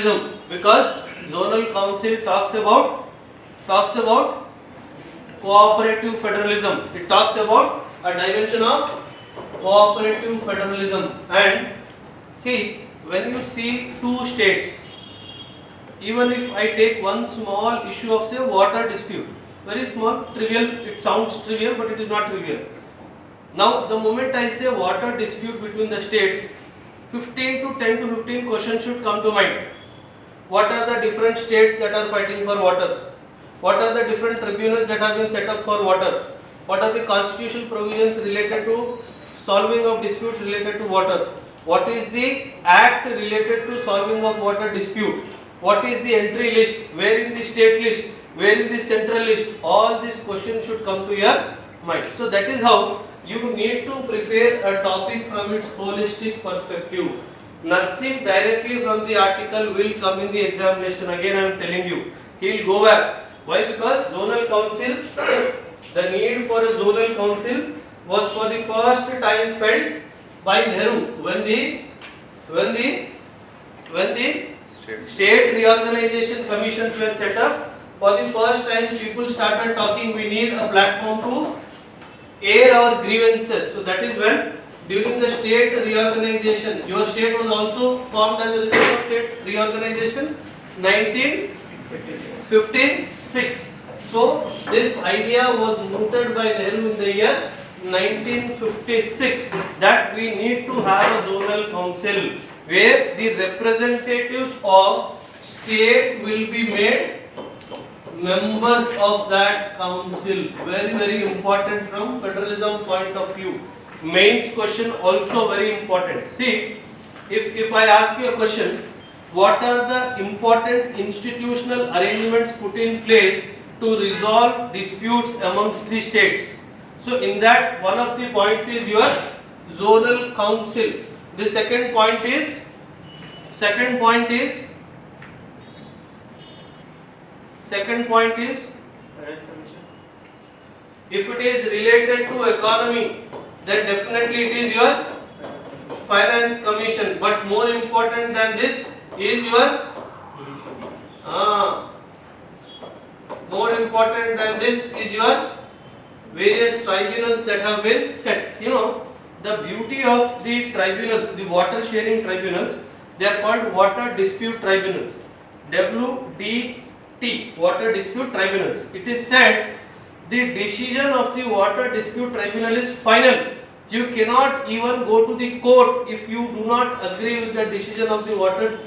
federalism, because zonal council talks about cooperative federalism. It talks about a dimension of cooperative federalism. And see, when you see two states, even if I take one small issue of say water dispute, very small, trivial, it sounds trivial but it is not trivial. Now the moment I say water dispute between the states, 10 to 15 questions should come to mind. What are the different states that are fighting for water? What are the different tribunals that have been set up for water? What are the constitutional provisions related to solving of disputes related to water? What is the act related to solving of water dispute? What is the entry list? Where in the state list? Where in the central list? All these questions should come to your mind. So that is how you need to prepare a topic from its holistic perspective. Nothing directly from the article will come in the examination. Again I am telling you, he will go back. Why? Because zonal council, the need for a zonal council was for the first time felt by Nehru when the state reorganization commissions were set up. For the first time people started talking, we need a platform to air our grievances. So that is when during the state reorganization, your state was also formed as a result of state reorganization 1956. So this idea was mooted by Nehru in the year 1956 that we need to have a zonal council where the representatives of state will be made members of that council. Very, very important from federalism point of view. Mains question also very important. See, if I ask you a question, what are the important institutional arrangements put in place to resolve disputes amongst the states? So in that, one of the points is your zonal council. The second point is if it is related to economy, then definitely it is your finance commission. But more important than this is your various tribunals that have been set. You know, the beauty of the tribunals, the water sharing tribunals, they are called water dispute tribunals. WDT, water dispute tribunals. It is said the decision of the water dispute tribunal is final. You cannot even go to the court if you do not agree with the decision of the water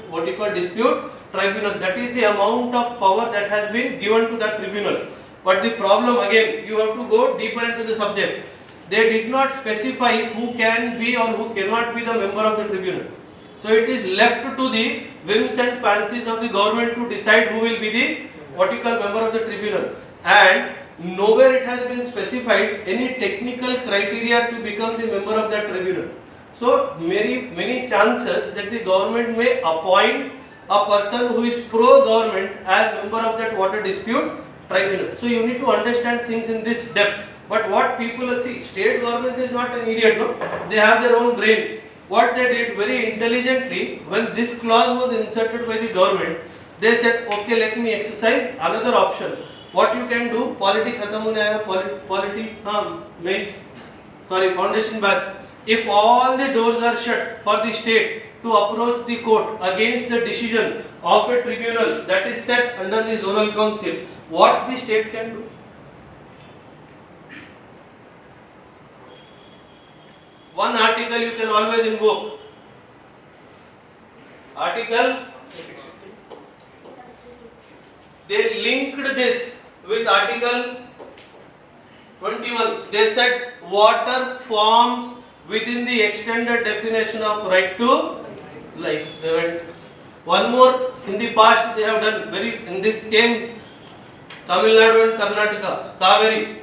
dispute tribunal. That is the amount of power that has been given to that tribunal. But the problem, again, you have to go deeper into the subject. They did not specify who can be or who cannot be the member of the tribunal. So it is left to the whims and fancies of the government to decide who will be the member of the tribunal. And nowhere it has been specified any technical criteria to become the member of that tribunal. So many chances that the government may appoint a person who is pro-government as member of that water dispute tribunal. So you need to understand things in this depth. But what people see, state government is not an idiot, no? They have their own brain. What they did very intelligently, when this clause was inserted by the government, they said, okay, let me exercise another option. What you can do, foundation batch. If all the doors are shut for the state to approach the court against the decision of a tribunal that is set under the zonal council, what the state can do? One article you can always invoke. They linked this with Article 21. They said water forms within the extended definition of right to life. They went one more. In the past they have done in this came Tamil Nadu and Karnataka, Kaveri.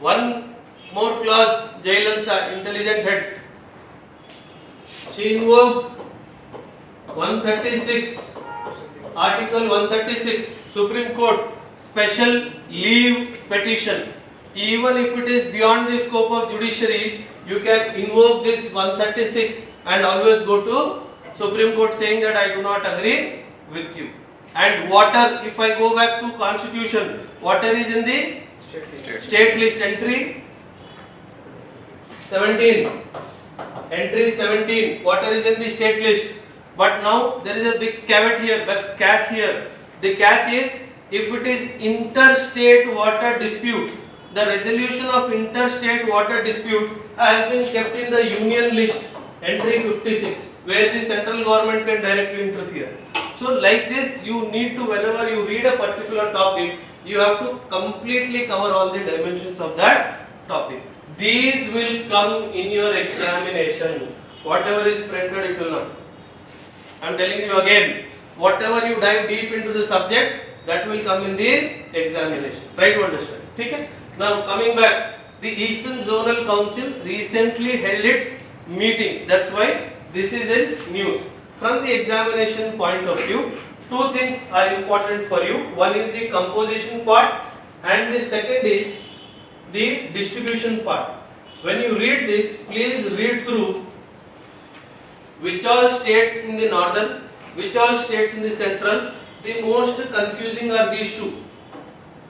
One more clause, Jayalalitha, intelligent head. She invoked 136, Article 136, Supreme Court, special leave petition. Even if it is beyond the scope of judiciary, you can invoke this 136 and always go to Supreme Court saying that I do not agree with you. And water, if I go back to constitution, water is in the state list entry 17. Entry 17, water is in the state list. But now there is a big caveat here, big catch here. The catch is, if it is interstate water dispute, the resolution of interstate water dispute has been kept in the union list, entry 56, where the central government can directly interfere. So like this, you need to, whenever you read a particular topic, you have to completely cover all the dimensions of that topic. These will come in your examination. Whatever is printed, it will not. I am telling you again, whatever you dive deep into the subject, that will come in the examination. Try to understand. Okay? Now coming back, the Eastern Zonal Council recently held its meeting. That's why this is in news. From the examination point of view, two things are important for you. One is the composition part, and the second is the distribution part. When you read this, please read through which all states in the northern, which all states in the central. The most confusing are these two.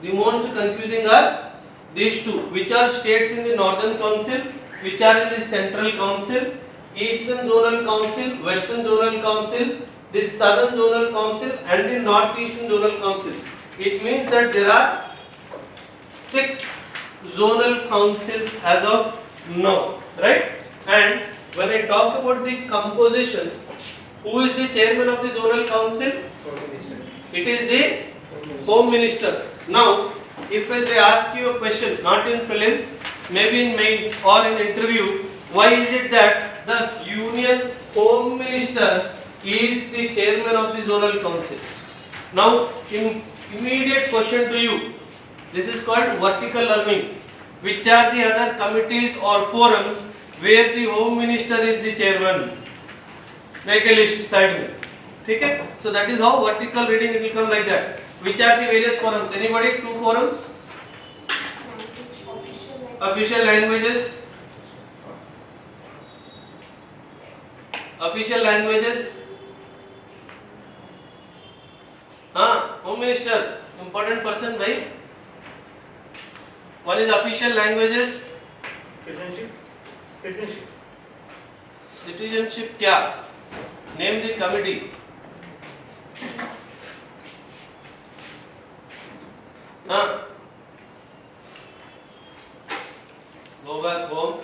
The most confusing are these two. Which are states in the northern council, which are in the central council, Eastern Zonal Council, Western Zonal Council, the Southern Zonal Council, and the Northeastern Zonal Councils. It means that there are 6 zonal councils as of now, right? And when I talk about the composition, who is the chairman of the zonal council? It is the Home Minister. Now, if they ask you a question, not in prelims, maybe in mains or in interview, why is it that the Union Home Minister is the chairman of the zonal council? Now, immediate question to you. This is called vertical learning. Which are the other committees or forums where the Home Minister is the chairman? Make a list side में. Okay? So that is how vertical reading it will come like that. Which are the various forums? Anybody? 2 forums? Official languages. Official languages. Home Minister, important person, bhai. One is official languages. Citizenship क्या? Name the committee. Go back home.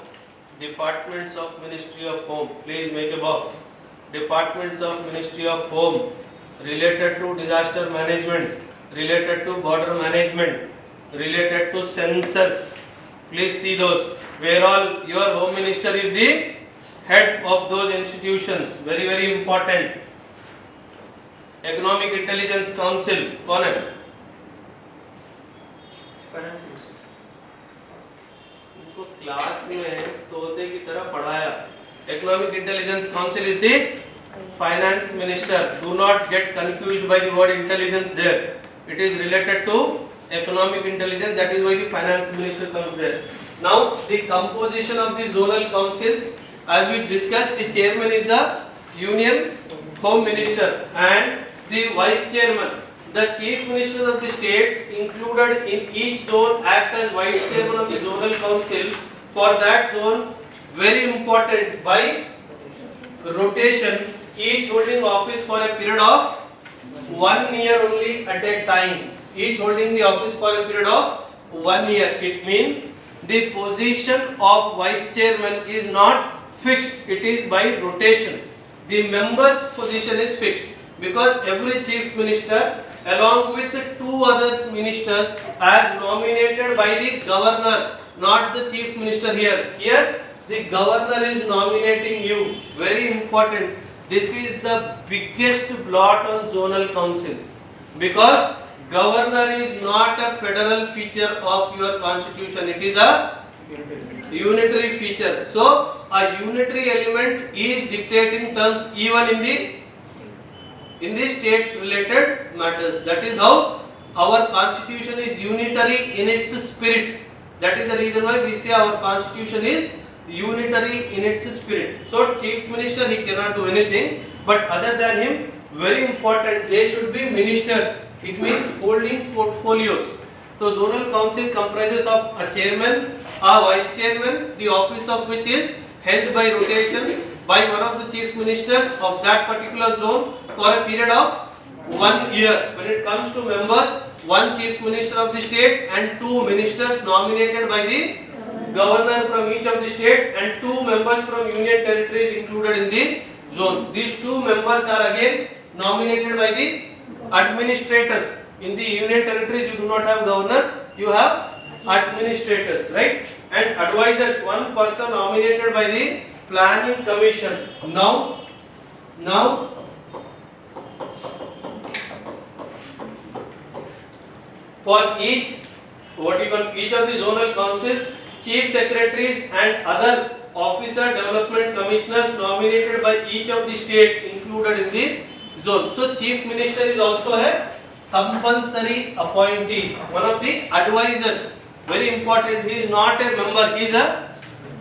Departments of Ministry of Home. Please make a box. Departments of Ministry of Home related to disaster management, related to border management, related to census. Please see those. Where all your Home Minister is the head of those institutions. Very, very important. Economic Intelligence Council. कौन है? उनको class में तोते की तरह पढ़ाया. Economic Intelligence Council is the finance minister. Do not get confused by the word intelligence there. It is related to economic intelligence. That is why the finance minister comes there. Now the composition of the zonal councils, as we discussed, the chairman is the Union Home Minister and the vice chairman. The chief ministers of the states included in each zone act as vice chairman of the zonal council for that zone. Very important, by rotation, each holding office for a period of 1 year only at a time. Each holding the office for a period of 1 year. It means the position of vice chairman is not fixed. It is by rotation. The member's position is fixed because every chief minister along with the 2 other ministers as nominated by the governor, not the chief minister here. Here the governor is nominating you. Very important. This is the biggest blot on zonal councils because governor is not a federal feature of your constitution. It is a unitary feature. So a unitary element is dictating terms even in the state related matters. That is how our constitution is unitary in its spirit. That is the reason why we say our constitution is unitary in its spirit. So chief minister, he cannot do anything. But other than him, very important, they should be ministers. It means holding portfolios. So zonal council comprises of a chairman, a vice chairman, the office of which is held by rotation by one of the chief ministers of that particular zone for a period of 1 year. When it comes to members, one chief minister of the state and two ministers nominated by the governor from each of the states and two members from union territories included in the zone. These two members are again nominated by the administrators. In the union territories you do not have governor, you have administrators, right? And advisors, one person nominated by the planning commission. Now for each each of the zonal councils, chief secretaries and other officer development commissioners nominated by each of the states included in the zone. So chief minister is also a compulsory appointee, one of the advisors. Very important, he is not a member, he is a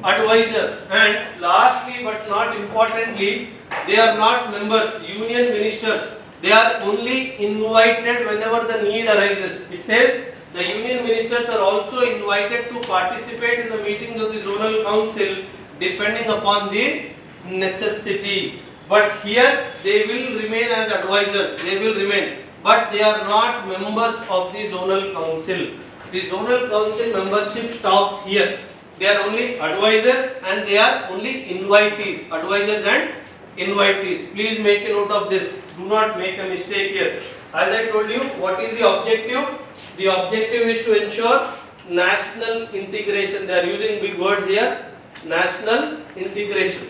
advisor. And lastly but not importantly, they are not members, union ministers. They are only invited whenever the need arises. It says the union ministers are also invited to participate in the meetings of the zonal council depending upon the necessity. But here they will remain as advisors, they will remain. But they are not members of the zonal council. The zonal council membership stops here. They are only advisors and they are only invitees. Advisors and invitees. Please make a note of this. Do not make a mistake here. As I told you, what is the objective? The objective is to ensure national integration. They are using big words here. National integration.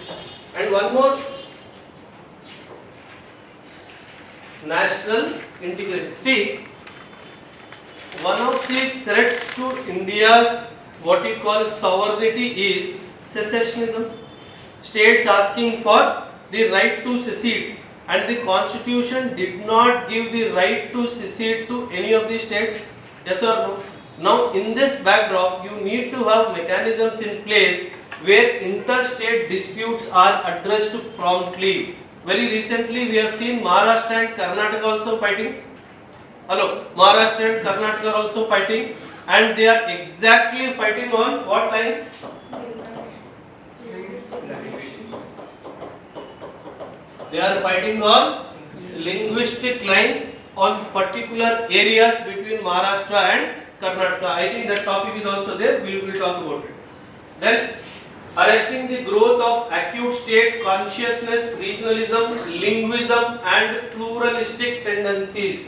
And one more. National integration. See, one of the threats to India's what we call sovereignty is secessionism. States asking for the right to secede, and the constitution did not give the right to secede to any of the states. Yes or no? Now in this backdrop, you need to have mechanisms in place where interstate disputes are addressed promptly. Very recently we have seen Maharashtra and Karnataka also fighting. Hello, Maharashtra and Karnataka are also fighting, and they are exactly fighting on what lines? They are fighting on linguistic lines on particular areas between Maharashtra and Karnataka. I think that topic is also there. We will talk about it. Then, arresting the growth of acute state consciousness, regionalism, linguism, and pluralistic tendencies.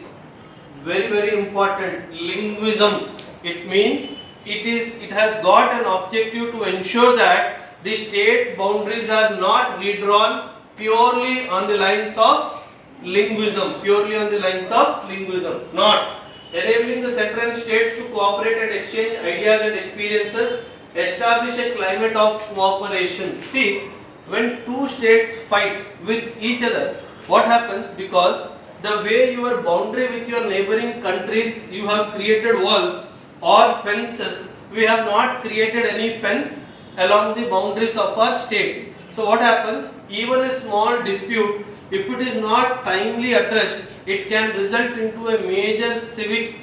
Very, very important. Linguism. It means it has got an objective to ensure that the state boundaries are not redrawn purely on the lines of linguism. Purely on the lines of linguism. Not enabling the central and states to cooperate and exchange ideas and experiences. Establish a climate of cooperation. See, when two states fight with each other, what happens? Because the way your boundary with your neighboring countries, you have created walls or fences. We have not created any fence along the boundaries of our states. So what happens? Even a small dispute, if it is not timely addressed, it can result into a major civic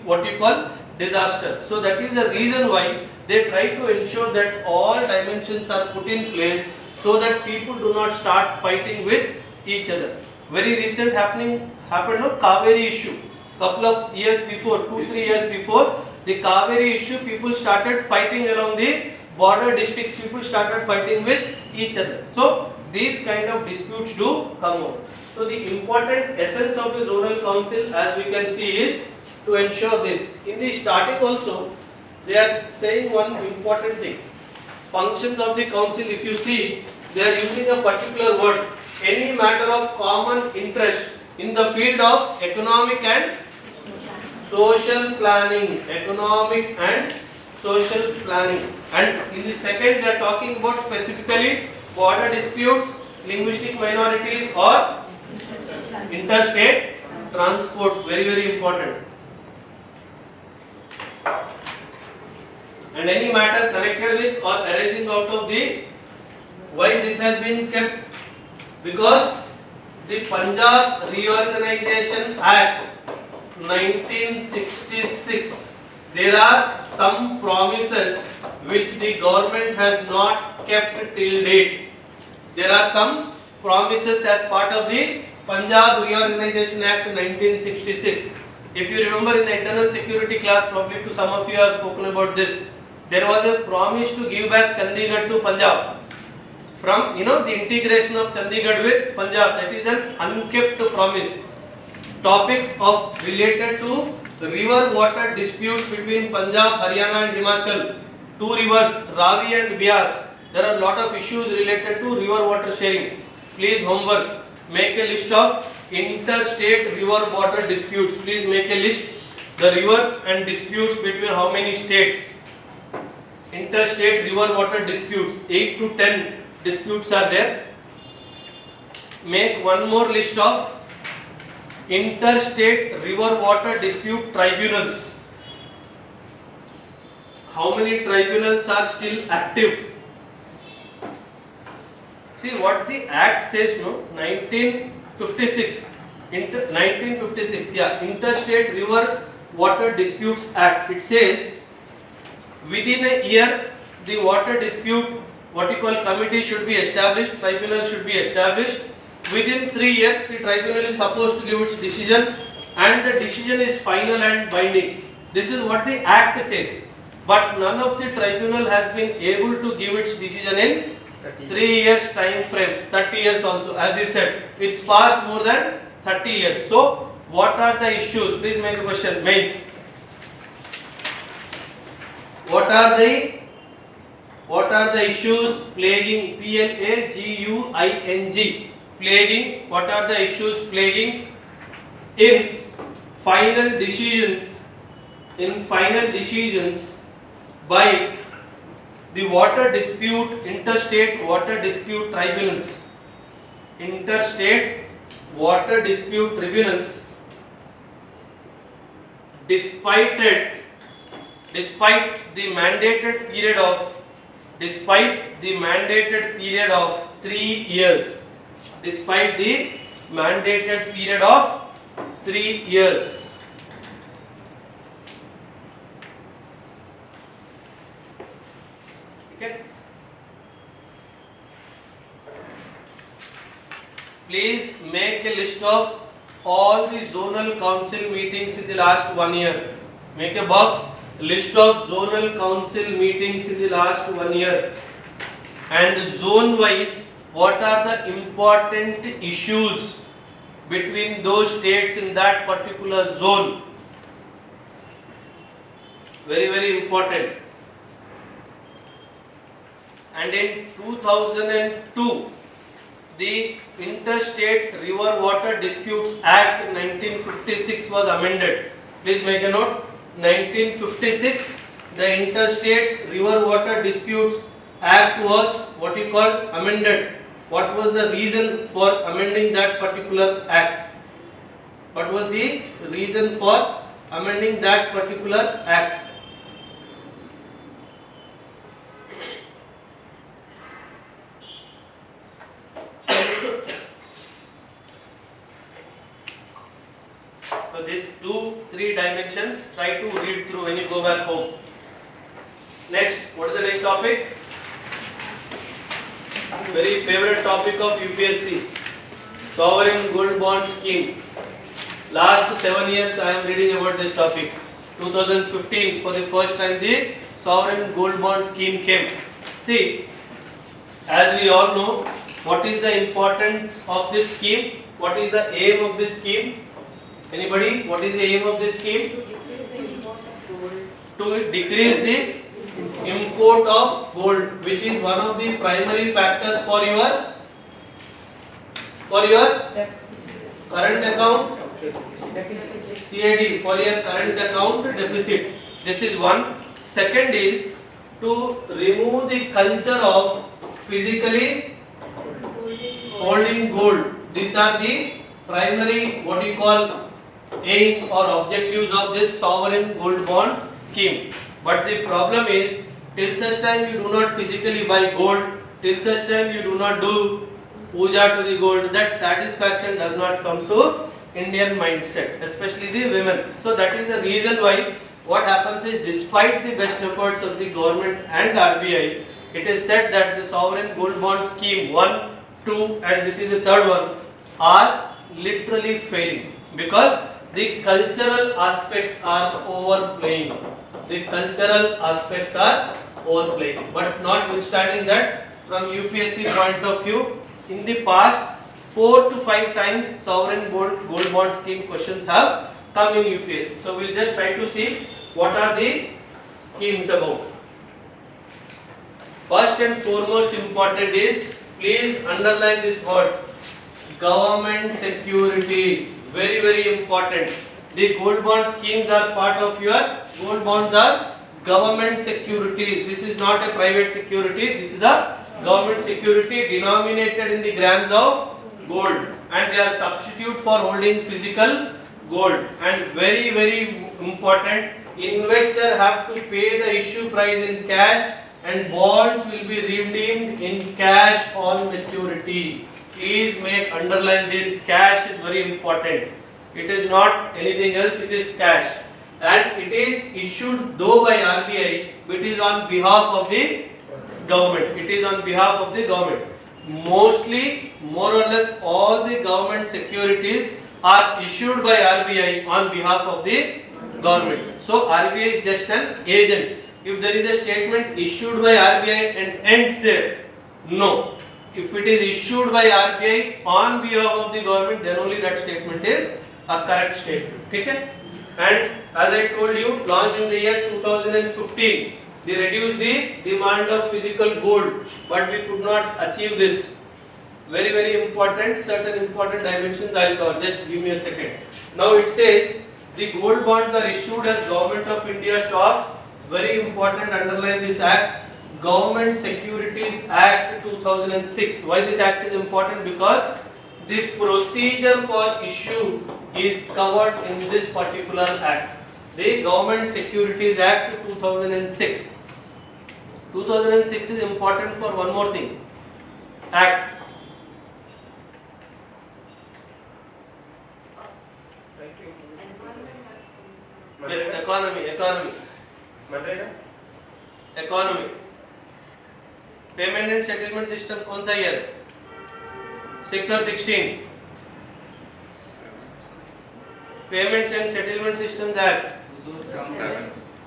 disaster. So that is the reason why they try to ensure that all dimensions are put in place so that people do not start fighting with each other. Very recent happened of Kaveri issue. Couple of years before, 2-3 years before, the Kaveri issue, people started fighting along the border districts. People started fighting with each other. So these kind of disputes do come out. So the important essence of the zonal council, as we can see, is to ensure this. In the starting also, they are saying one important thing. Functions of the council, if you see, they are using a particular word. Any matter of common interest in the field of economic and social planning. Economic and social planning. And in the second, they are talking about specifically border disputes, linguistic minorities, or interstate transport. Very, very important. And any matter connected with or arising out of the, why this has been kept? Because the Punjab Reorganization Act 1966, there are some promises which the government has not kept till date. There are some promises as part of the Punjab Reorganization Act 1966. If you remember in the internal security class, probably to some of you have spoken about this. There was a promise to give back Chandigarh to Punjab. From the integration of Chandigarh with Punjab, that is an unkept promise. Topics of related to river water disputes between Punjab, Haryana and Himachal. Two rivers, Ravi and Bias. There are a lot of issues related to river water sharing. Please homework. Make a list of interstate river water disputes. Please make a list. The rivers and disputes between how many states? Interstate river water disputes. 8 to 10 disputes are there. Make one more list of interstate river water dispute tribunals. How many tribunals are still active? See what the act says, no? 1956. 1956, yeah. Interstate River Water Disputes Act. It says within a year the water dispute, what you call committee, should be established, tribunal should be established. Within 3 years the tribunal is supposed to give its decision and the decision is final and binding. This is what the act says. But none of the tribunal has been able to give its decision in 3 years time frame, 30 years also, as he said. It's passed more than 30 years. So what are the issues? Please make a question. Mains. What are the issues plaguing? PLAGUING. Plaguing. What are the issues plaguing in final decisions? In final decisions by the water dispute, interstate water dispute tribunals. Interstate water dispute tribunals, despite the mandated period of 3 years. Despite the mandated period of 3 years. Okay. Please make a list of all the zonal council meetings in the last 1 year. Make a box, list of zonal council meetings in the last 1 year. And zone wise, what are the important issues between those states in that particular zone? Very, very important. And in 2002, the Interstate River Water Disputes Act 1956 was amended. Please make a note. 1956, the Interstate River Water Disputes Act was what you call amended. What was the reason for amending that particular act? What was the reason for amending that particular act? So these 2-3 dimensions, try to read through when you go back home. Next, what is the next topic? Very favorite topic of UPSC, sovereign gold bond scheme. Last 7 years I am reading about this topic. 2015, for the first time the sovereign gold bond scheme came. See, as we all know, what is the importance of this scheme? What is the aim of this scheme? Anybody? What is the aim of this scheme? To decrease the import of gold, which is one of the primary factors for your current account CAD, for your current account deficit. This is one. Second is to remove the culture of physically holding gold. These are the primary what you call aim or objectives of this sovereign gold bond scheme. But the problem is, till such time you do not physically buy gold, till such time you do not do puja to the gold, that satisfaction does not come to Indian mindset, especially the women. So that is the reason why what happens is, despite the best efforts of the government and RBI, it is said that the sovereign gold bond scheme 1, 2 and this is the third one are literally failing because the cultural aspects are overplaying. The cultural aspects are overplaying. But notwithstanding that, from UPSC point of view, in the past 4 to 5 times sovereign gold bond scheme questions have come in UPSC. So we'll just try to see what are the schemes about. First and foremost important is, please underline this word, government securities. Very, very important. The gold bond schemes are part of your, gold bonds are government securities. This is not a private security, this is a government security denominated in the grams of gold, and they are substitute for holding physical gold. And very, very important, investor have to pay the issue price in cash and bonds will be redeemed in cash on maturity. Please underline this, cash is very important. It is not anything else, it is cash. And it is issued though by RBI, but it is on behalf of the government. It is on behalf of the government. Mostly, more or less, all the government securities are issued by RBI on behalf of the government. So RBI is just an agent. If there is a statement issued by RBI and ends there, no. If it is issued by RBI on behalf of the government, then only that statement is a correct statement. Okay? And as I told you, launched in the year 2015, they reduced the demand of physical gold, but we could not achieve this. Very, very important, certain important dimensions I will cover. Just give me a second. Now it says the gold bonds are issued as Government of India stocks. Very important, underline this act, Government Securities Act 2006. Why this act is important? Because the procedure for issue is covered in this particular act, the Government Securities Act 2006. 2006 is important for one more thing, act. Economy. Payment and settlement system कौन सा year? 6 or 16? Payments and Settlement Systems Act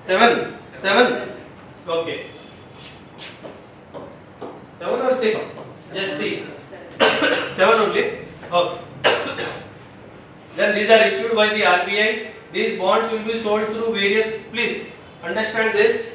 7. Okay. 7 or 6? Just see. 7 only. Okay. Then these are issued by the RBI. These bonds will be sold through various. Please understand this.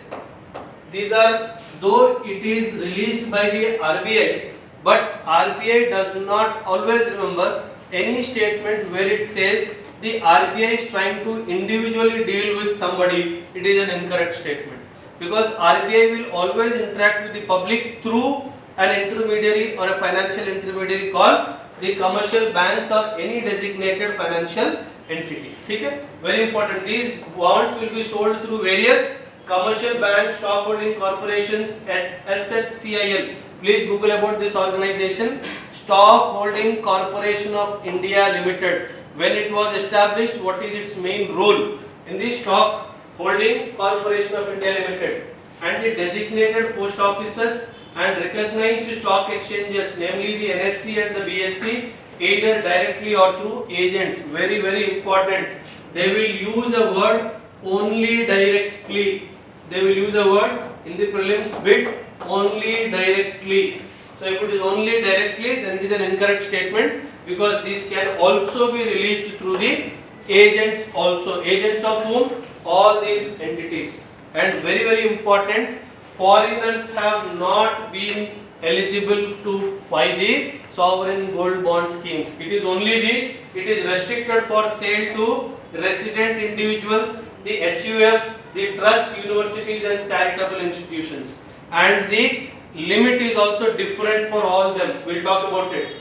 These are, though it is released by the RBI, but RBI does not always remember any statement where it says the RBI is trying to individually deal with somebody. It is an incorrect statement, because RBI will always interact with the public through an intermediary or a financial intermediary called the commercial banks or any designated financial entity. Okay? Very important. These bonds will be sold through various commercial banks, stockholding corporations, SHCIL. Please Google about this organization, Stockholding Corporation of India Limited. When it was established, what is its main role? In the Stockholding Corporation of India Limited, and the designated post offices and recognized stock exchanges, namely the NSE and the BSE, either directly or through agents. Very, very important. They will use a word only directly. They will use a word in the prelims bit only directly. So if it is only directly, then it is an incorrect statement, because these can also be released through the agents also. Agents of whom? All these entities. And very, very important, foreigners have not been eligible to buy the sovereign gold bond schemes. It is restricted for sale to resident individuals, the HUFs, the trusts, universities and charitable institutions. And the limit is also different for all them. We'll talk about it.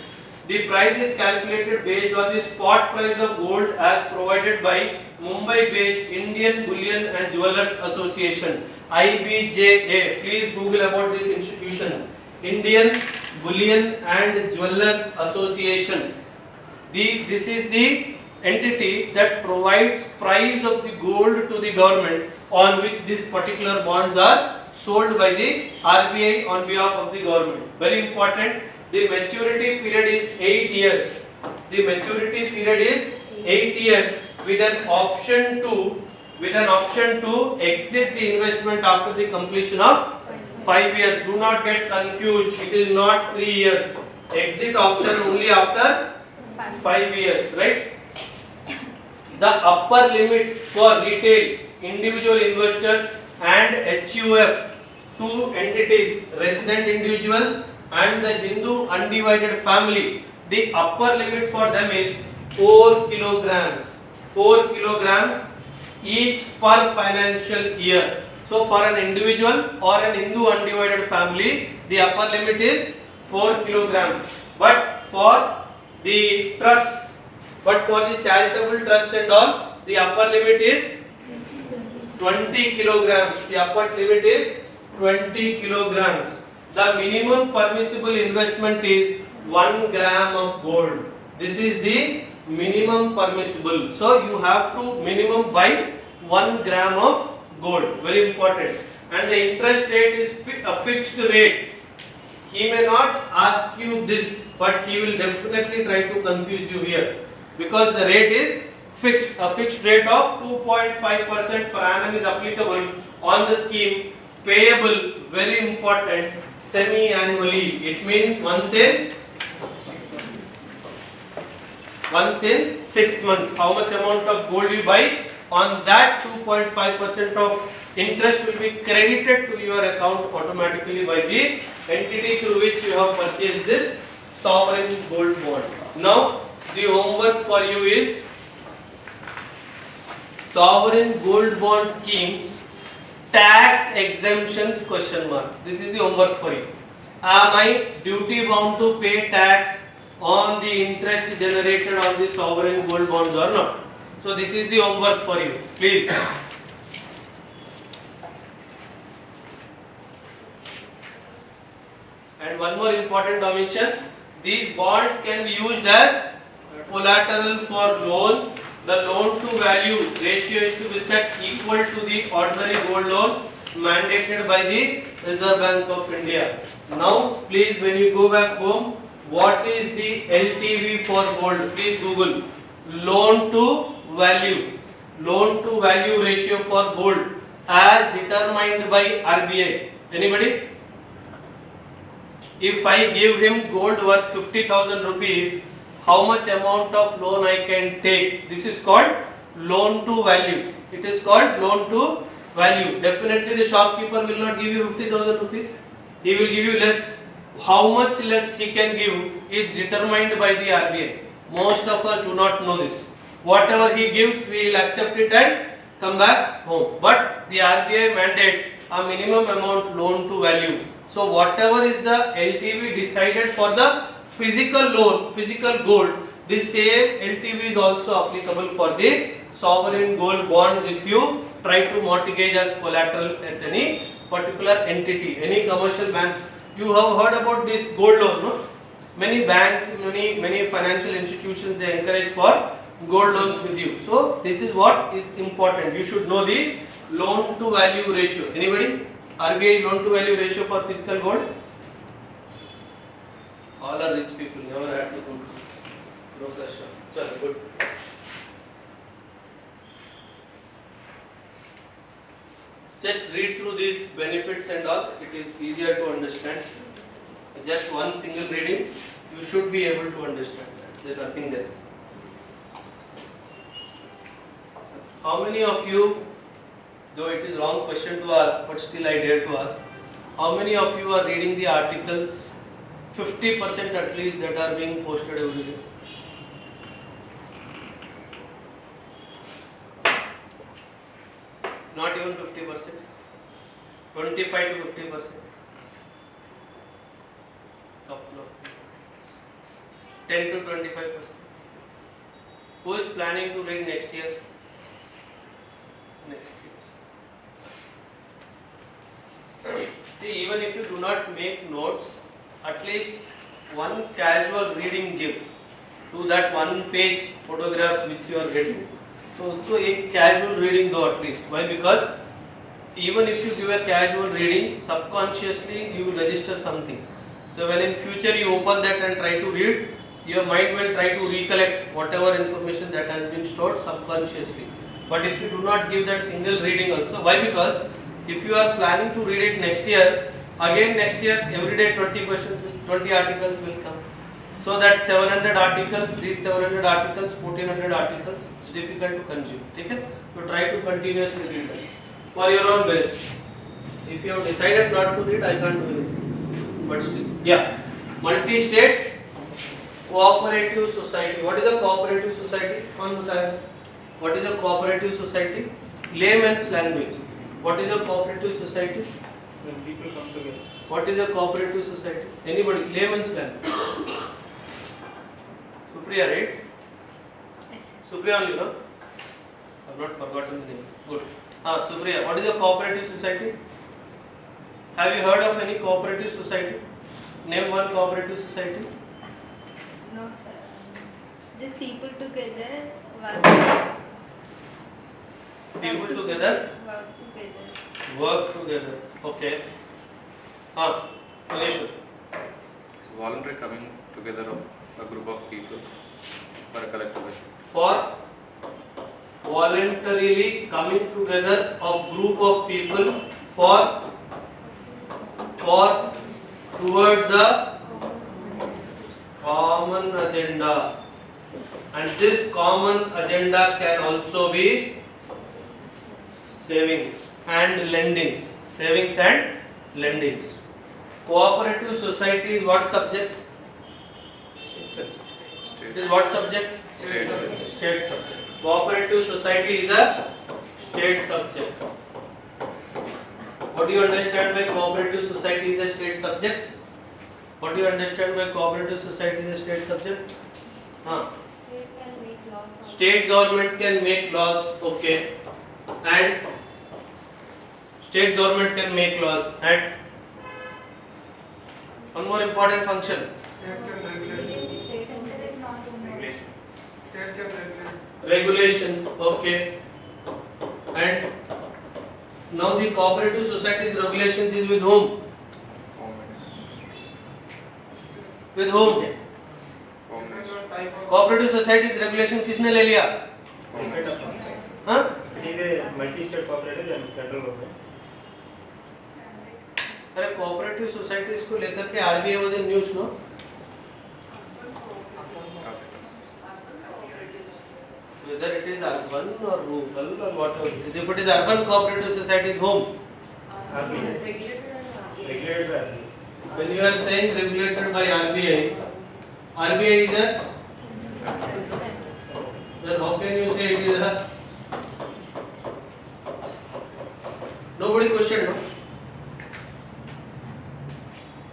The price is calculated based on the spot price of gold as provided by Mumbai-based Indian Bullion and Jewelers Association, IBJA. Please Google about this institution. Indian Bullion and Jewelers Association. This is the entity that provides price of the gold to the government on which these particular bonds are sold by the RBI on behalf of the government. Very important. The maturity period is 8 years. The maturity period is 8 years with an option to exit the investment after the completion of 5 years. Do not get confused. It is not 3 years. Exit option only after 5 years, right? The upper limit for retail, individual investors and HUF, two entities, resident individuals and the Hindu undivided family, the upper limit for them is 4 kilograms. 4 kilograms each per financial year. So for an individual or an Hindu undivided family, the upper limit is 4 kilograms. But for the charitable trust and all, the upper limit is 20 kilograms. The upper limit is 20 kilograms. The minimum permissible investment is 1 gram of gold. This is the minimum permissible. So you have to minimum buy 1 gram of gold. Very important. And the interest rate is a fixed rate. He may not ask you this, but he will definitely try to confuse you here, because the rate is fixed. A fixed rate of 2.5% per annum is applicable on the scheme, payable, very important, semi-annually. It means once in 6 months. How much amount of gold you buy, on that 2.5% of interest will be credited to your account automatically by the entity through which you have purchased this sovereign gold bond. Now the homework for you is sovereign gold bond schemes, tax exemptions question mark. This is the homework for you. Am I duty bound to pay tax on the interest generated on the sovereign gold bonds or not? So this is the homework for you, please. And one more important dimension, these bonds can be used as collateral for loans. The loan to value ratio is to be set equal to the ordinary gold loan mandated by the Reserve Bank of India. Now please, when you go back home, what is the LTV for gold? Please Google loan to value ratio for gold as determined by RBI. Anybody? If I give him gold worth 50,000 rupees, how much amount of loan I can take? This is called loan to value. It is called loan to value. Definitely the shopkeeper will not give you 50,000 rupees. He will give you less. How much less he can give is determined by the RBI. Most of us do not know this. Whatever he gives, we will accept it and come back home. But the RBI mandates a minimum amount loan to value. So whatever is the LTV decided for the physical loan, physical gold, this same LTV is also applicable for the sovereign gold bonds if you try to mortgage as collateral at any particular entity, any commercial bank. You have heard about this gold loan, no? Many banks, many financial institutions, they encourage for gold loans with you. So this is what is important. You should know the loan to value ratio. Anybody? RBI loan to value ratio for physical gold? All are rich people, never had to go to profession. So good. Just read through these benefits and all. It is easier to understand. Just one single reading, you should be able to understand that. There is nothing there. How many of you, though it is wrong question to ask, but still I dare to ask, how many of you are reading the articles 50% at least that are being posted every day? Not even 50%, 25 to 50%. Couple of 10 to 25%. Who is planning to read next year? See, even if you do not make notes, at least one casual reading give to that one page photographs which you are getting. So उसको एक casual reading दो at least. Why? Because even if you give a casual reading, subconsciously you will register something. So when in future you open that and try to read, your mind will try to recollect whatever information that has been stored subconsciously. But if you do not give that single reading also, why? Because if you are planning to read it next year, again next year every day 20 questions, 20 articles will come. So that 700 articles, these 700 articles, 1400 articles, it's difficult to consume. Okay? So try to continuously read them for your own benefit. If you have decided not to read, I can't do it. But still, yeah. Multi-state cooperative society. What is a cooperative society? कौन बताएगा? What is a cooperative society? Layman's language. What is a cooperative society? When people come together. What is a cooperative society? Anybody? Layman's language. Supriya, right? Yes. Supriya only, no? I've not forgotten the name. Good. Supriya, what is a cooperative society? Have you heard of any cooperative society? Name one cooperative society. No, sir. Just people together work. People together Work together. work together. Okay. Yogeshwar. It's voluntary coming together of a group of people for a collective action. For voluntarily coming together of group of people for towards a common agenda, and this common agenda can also be savings and lendings. Savings and lendings. Cooperative society is what subject? It is what subject? State. State subject. Cooperative society is a state subject. What do you understand by cooperative society is a state subject? What do you understand by cooperative society is a state subject? State can make laws. State government can make laws, okay, and state government can make laws, and one more important function. State center is not involved. Regulation, okay, and now the cooperative society's regulations is with whom? With whom? Cooperative society's regulation किसने ले लिया? हाँ? It is a multi-state cooperative and central government. अरे cooperative societies को लेकर के RBI was in news, no? Whether it is urban or rural or whatever. If it is urban cooperative society is whom? Regulated by RBI. When you are saying regulated by RBI, RBI is a, then how can you say it is a? Nobody questioned, no?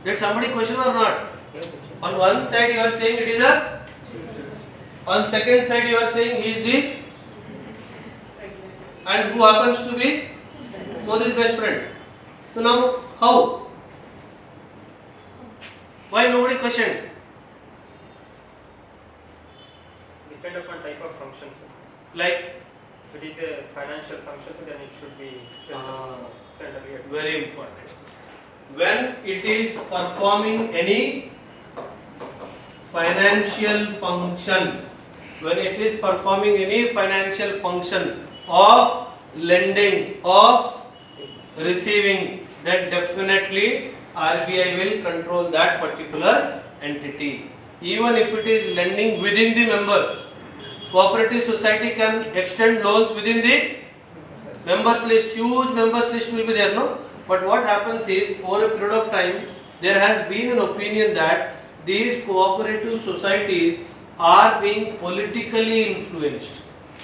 Did somebody question or not? On one side you are saying it is a, on second side you are saying he is the, and who happens to be Modi's best friend. So now how? Why nobody questioned? Depend upon type of functions. Like, If it is a financial function, then it should be centrally. very important. When it is performing any financial function, when it is performing any financial function of lending, of receiving, then definitely RBI will control that particular entity. Even if it is lending within the members, cooperative society can extend loans within the members list. Huge members list will be there, no? But what happens is, over a period of time, there has been an opinion that these cooperative societies are being politically influenced.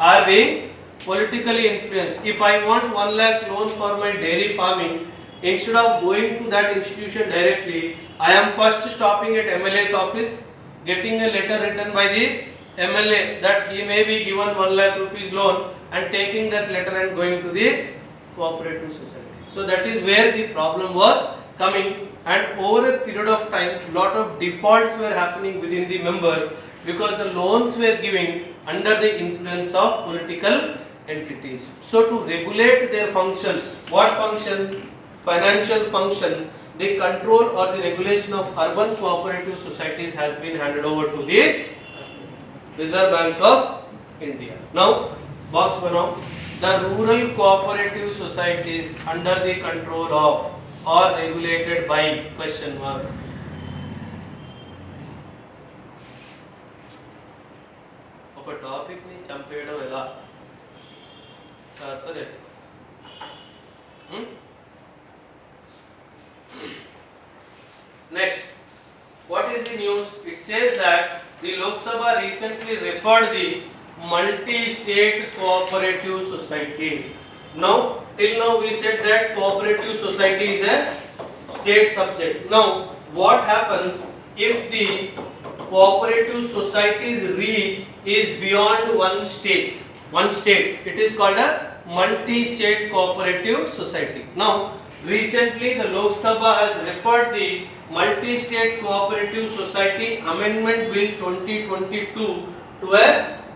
Are being politically influenced. If I want 1 lakh loan for my dairy farming, instead of going to that institution directly, I am first stopping at MLA's office, getting a letter written by the MLA that he may be given 1 lakh rupees loan, and taking that letter and going to the cooperative society. So that is where the problem was coming. and over a period of time lot of defaults were happening within the members because the loans were given under the influence of political entities. So to regulate their function, what function? Financial function, the control or the regulation of urban cooperative societies has been handed over to the Reserve Bank of India. Now, box banao, the rural cooperative societies under the control of or regulated by question mark. ఒక topic ని చంపేయడం ఎలా సార్తో నేర్చుకో. Next, what is the news? It says that the Lok Sabha recently referred the multi-state cooperative societies. Now, till now we said that cooperative society is a state subject. Now, what happens if the cooperative society's reach is beyond one state? One state. It is called a multi-state cooperative society. Now, recently the Lok Sabha has referred the Multi-State Cooperative Society Amendment Bill 2022 to a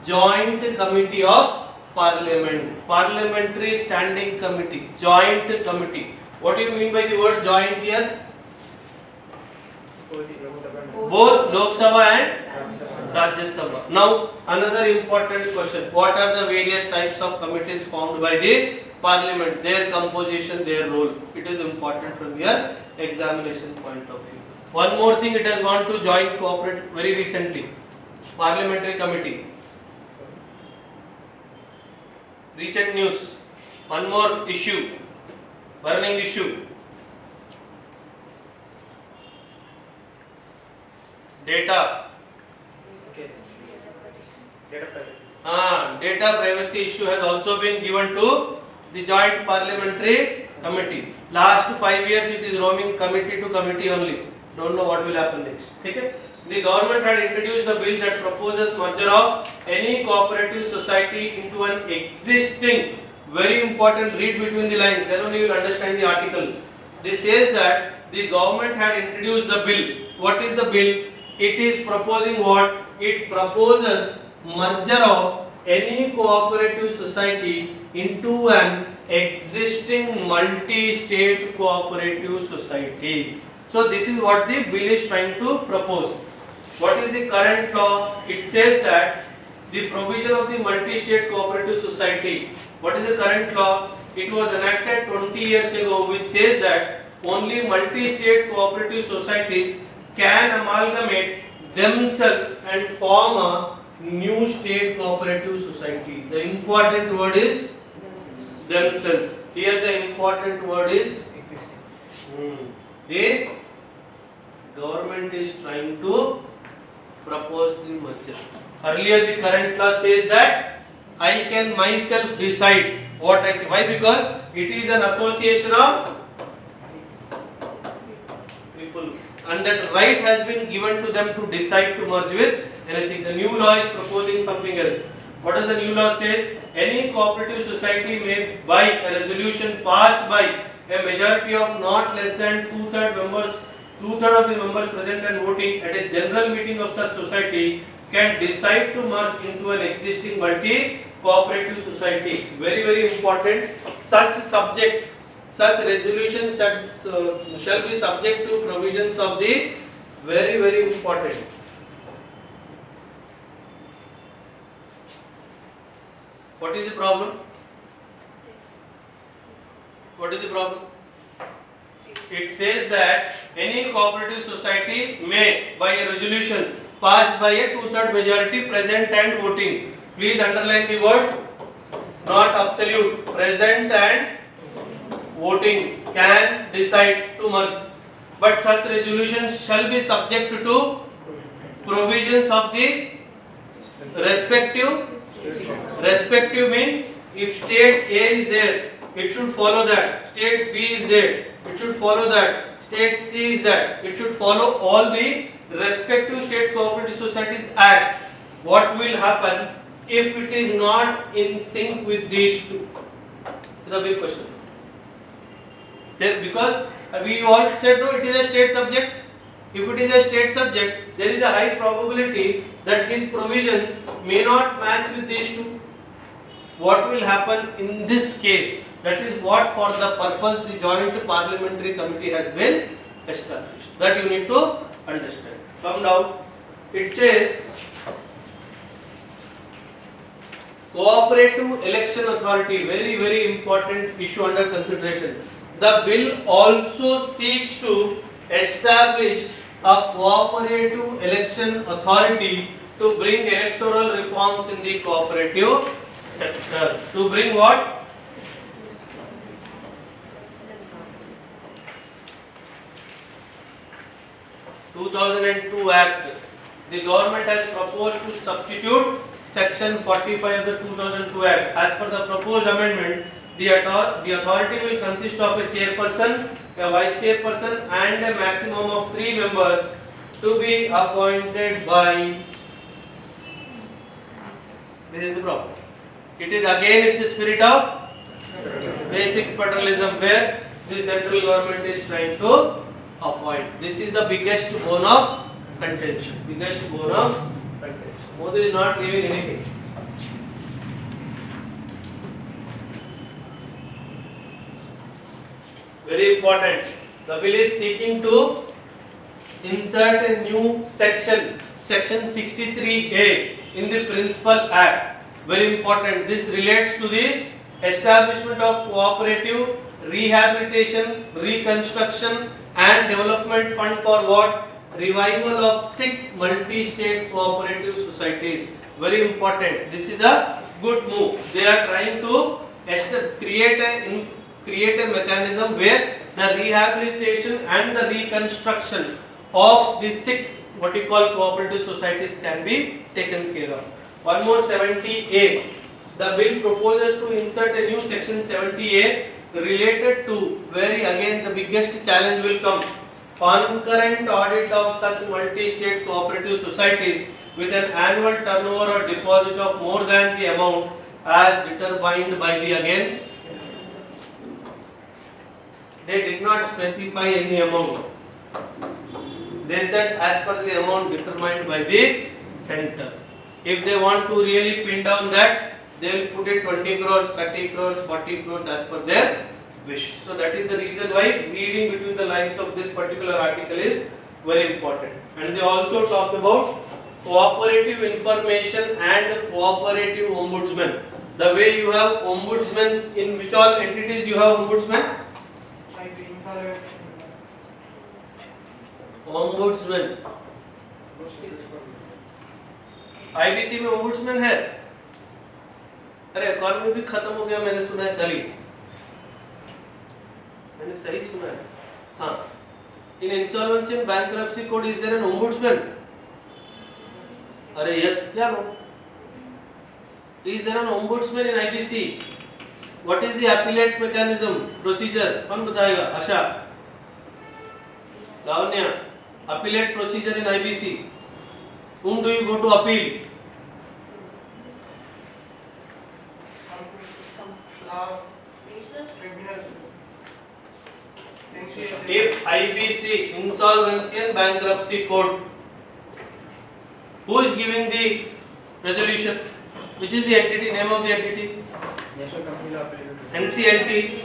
joint committee of Parliament, Parliamentary Standing Committee, joint committee. What do you mean by the word joint here? Both Lok Sabha and Rajya Sabha. Now, another important question: what are the various types of committees formed by the Parliament? Their composition, their role. It is important from your examination point of view. One more thing, it has gone to joint cooperative very recently. Parliamentary committee. Recent news. One more issue, burning issue. Data. Okay. Data privacy. Data privacy issue has also been given to the joint parliamentary committee. Last 5 years it is roaming committee to committee only. Don't know what will happen next. Okay? The government had introduced the bill that proposes merger of any cooperative society into an existing, very important, read between the lines, then only you will understand the article. This says that the government had introduced the bill. What is the bill? It is proposing what? It proposes merger of any cooperative society into an existing multi-state cooperative society. So this is what the bill is trying to propose. What is the current law? It says that the provision of the multi-state cooperative society. What is the current law? It was enacted 20 years ago, which says that only multi-state cooperative societies can amalgamate themselves and form a new state cooperative society. The important word is themselves. Here the important word is the government is trying to propose the merger. Earlier the current law says that I can myself decide what I can. Why? Because it is an association of people and that right has been given to them to decide to merge with anything. The new law is proposing something else. What does the new law says? Any cooperative society may by a resolution passed by a majority of not less than two-thirds of the members present and voting at a general meeting of such society can decide to merge into an existing multi-cooperative society. Very, very important. Such resolution shall be subject to provisions of the very, very important. What is the problem? What is the problem? It says that any cooperative society may, by a resolution passed by a two-thirds majority present and voting. Please underline the word, not absolute. Present and voting can decide to merge. But such resolution shall be subject to provisions of the respective. Respective means if state A is there, it should follow that. State B is there, it should follow that. State C is that, it should follow all the respective state cooperative societies act. What will happen if it is not in sync with these two? It's a big question. Because We all said no, it is a state subject. If it is a state subject, there is a high probability that his provisions may not match with these two. What will happen in this case? That is what for the purpose the Joint Parliamentary Committee has been established. That you need to understand. Come down. It says Cooperative Election Authority, very important issue under consideration. The bill also seeks to establish a cooperative election authority to bring electoral reforms in the cooperative sector. To bring what? (2002) Act. The government has proposed to substitute Section 45 of the 2002 Act. As per the proposed amendment, the authority will consist of a chairperson, a vice chairperson, and a maximum of 3 members to be appointed by. This is the problem. It is against the spirit of basic federalism, where the central government is trying to appoint. This is the biggest bone of contention. Biggest bone of contention. Modi is not giving anything. Very important. The bill is seeking to insert a new section, Section 63A in the Principal Act. Very important. This relates to the establishment of cooperative rehabilitation, reconstruction and development fund for what? Revival of sick multi-state cooperative societies. Very important. This is a good move. They are trying to create a mechanism where the rehabilitation and the reconstruction of the sick, what you call cooperative societies, can be taken care of. One more, 70A. The bill proposes to insert a new section 70A related to, very again the biggest challenge will come, concurrent audit of such multi-state cooperative societies with an annual turnover or deposit of more than the amount as determined by the, again they did not specify any amount. They said as per the amount determined by the center. If they want to really pin down that, they will put it 20 crores, 30 crores, 40 crores as per their wish. So that is the reason why reading between the lines of this particular article is very important. And they also talk about cooperative information and cooperative ombudsman. The way you have ombudsman, in which all entities you have ombudsman? Ombudsman. IBC में ombudsman है. अरे economy भी खत्म हो गया, मैंने सुना है कल ही. मैंने सही सुना है. हाँ. In insolvency and bankruptcy code, is there an ombudsman? अरे yes, क्या no? Is there an ombudsman in IBC? What is the appellate mechanism procedure? कौन बताएगा? आशा. Lavanya. Appellate procedure in IBC. Whom do you go to appeal? If IBC, insolvency and bankruptcy code, who is giving the resolution? Which is the entity, name of the entity? NCLT.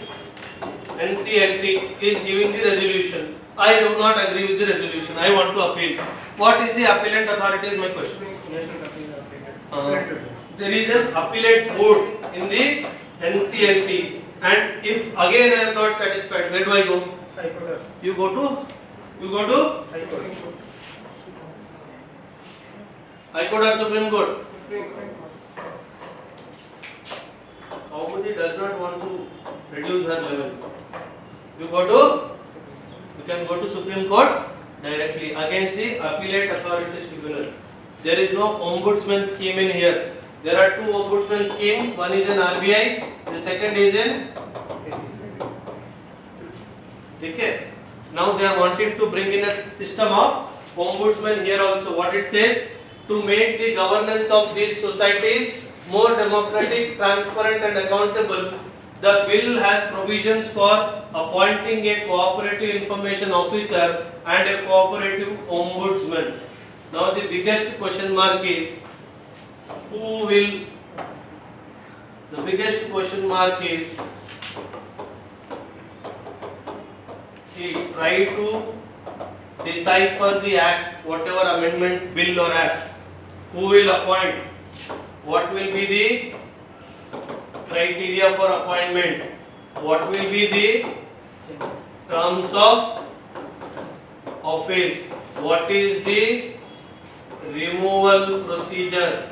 NCLT is giving the resolution. I do not agree with the resolution. I want to appeal. What is the appellant authority is my question. There is an appellate board in the NCLT, and if again I am not satisfied, where do I go? You go to High Court or Supreme Court? Kaumudi does not want to reduce her level. You can go to Supreme Court directly against the appellate authority tribunal. There is no ombudsman scheme in here. There are two ombudsman schemes. One is in RBI, the second is in. Okay. Now they are wanting to bring in a system of ombudsman here also. What it says, to make the governance of these societies more democratic, transparent and accountable, the bill has provisions for appointing a cooperative information officer and a cooperative ombudsman. Now the biggest question mark is who will, the biggest question mark is, try to decipher the act, whatever amendment, bill or act. Who will appoint? What will be the criteria for appointment? What will be the terms of office? What is the removal procedure?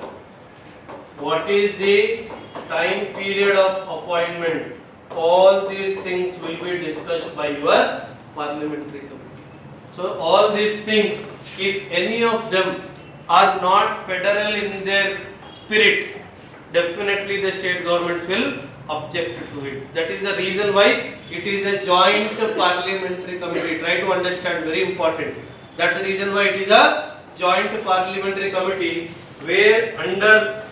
What is the time period of appointment? All these things will be discussed by your parliamentary committee. So all these things, if any of them are not federal in their spirit, definitely the state governments will object to it. That is the reason why it is a joint parliamentary committee. Try to understand, very important. That's the reason why it is a joint parliamentary committee, where under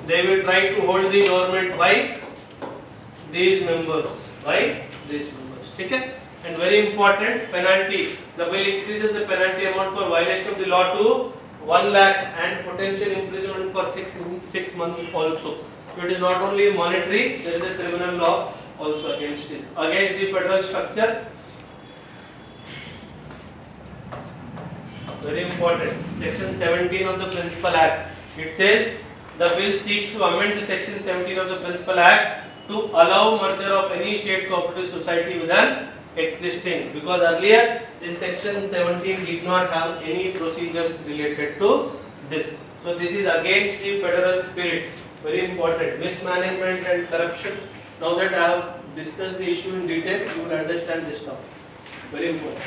they will try to hold the government by these members, okay? And very important, penalty. The bill increases the penalty amount for violation of the law to 1 lakh and potential imprisonment for 6 months also. So it is not only monetary, there is a criminal law also against this. Against the federal structure, very important, section 17 of the Principal Act. It says the bill seeks to amend the section 17 of the Principal Act to allow merger of any state cooperative society with an existing, because earlier this section 17 did not have any procedures related to this. So this is against the federal spirit. Very important. Mismanagement and corruption. Now that I have discussed the issue in detail, you will understand this topic. Very important.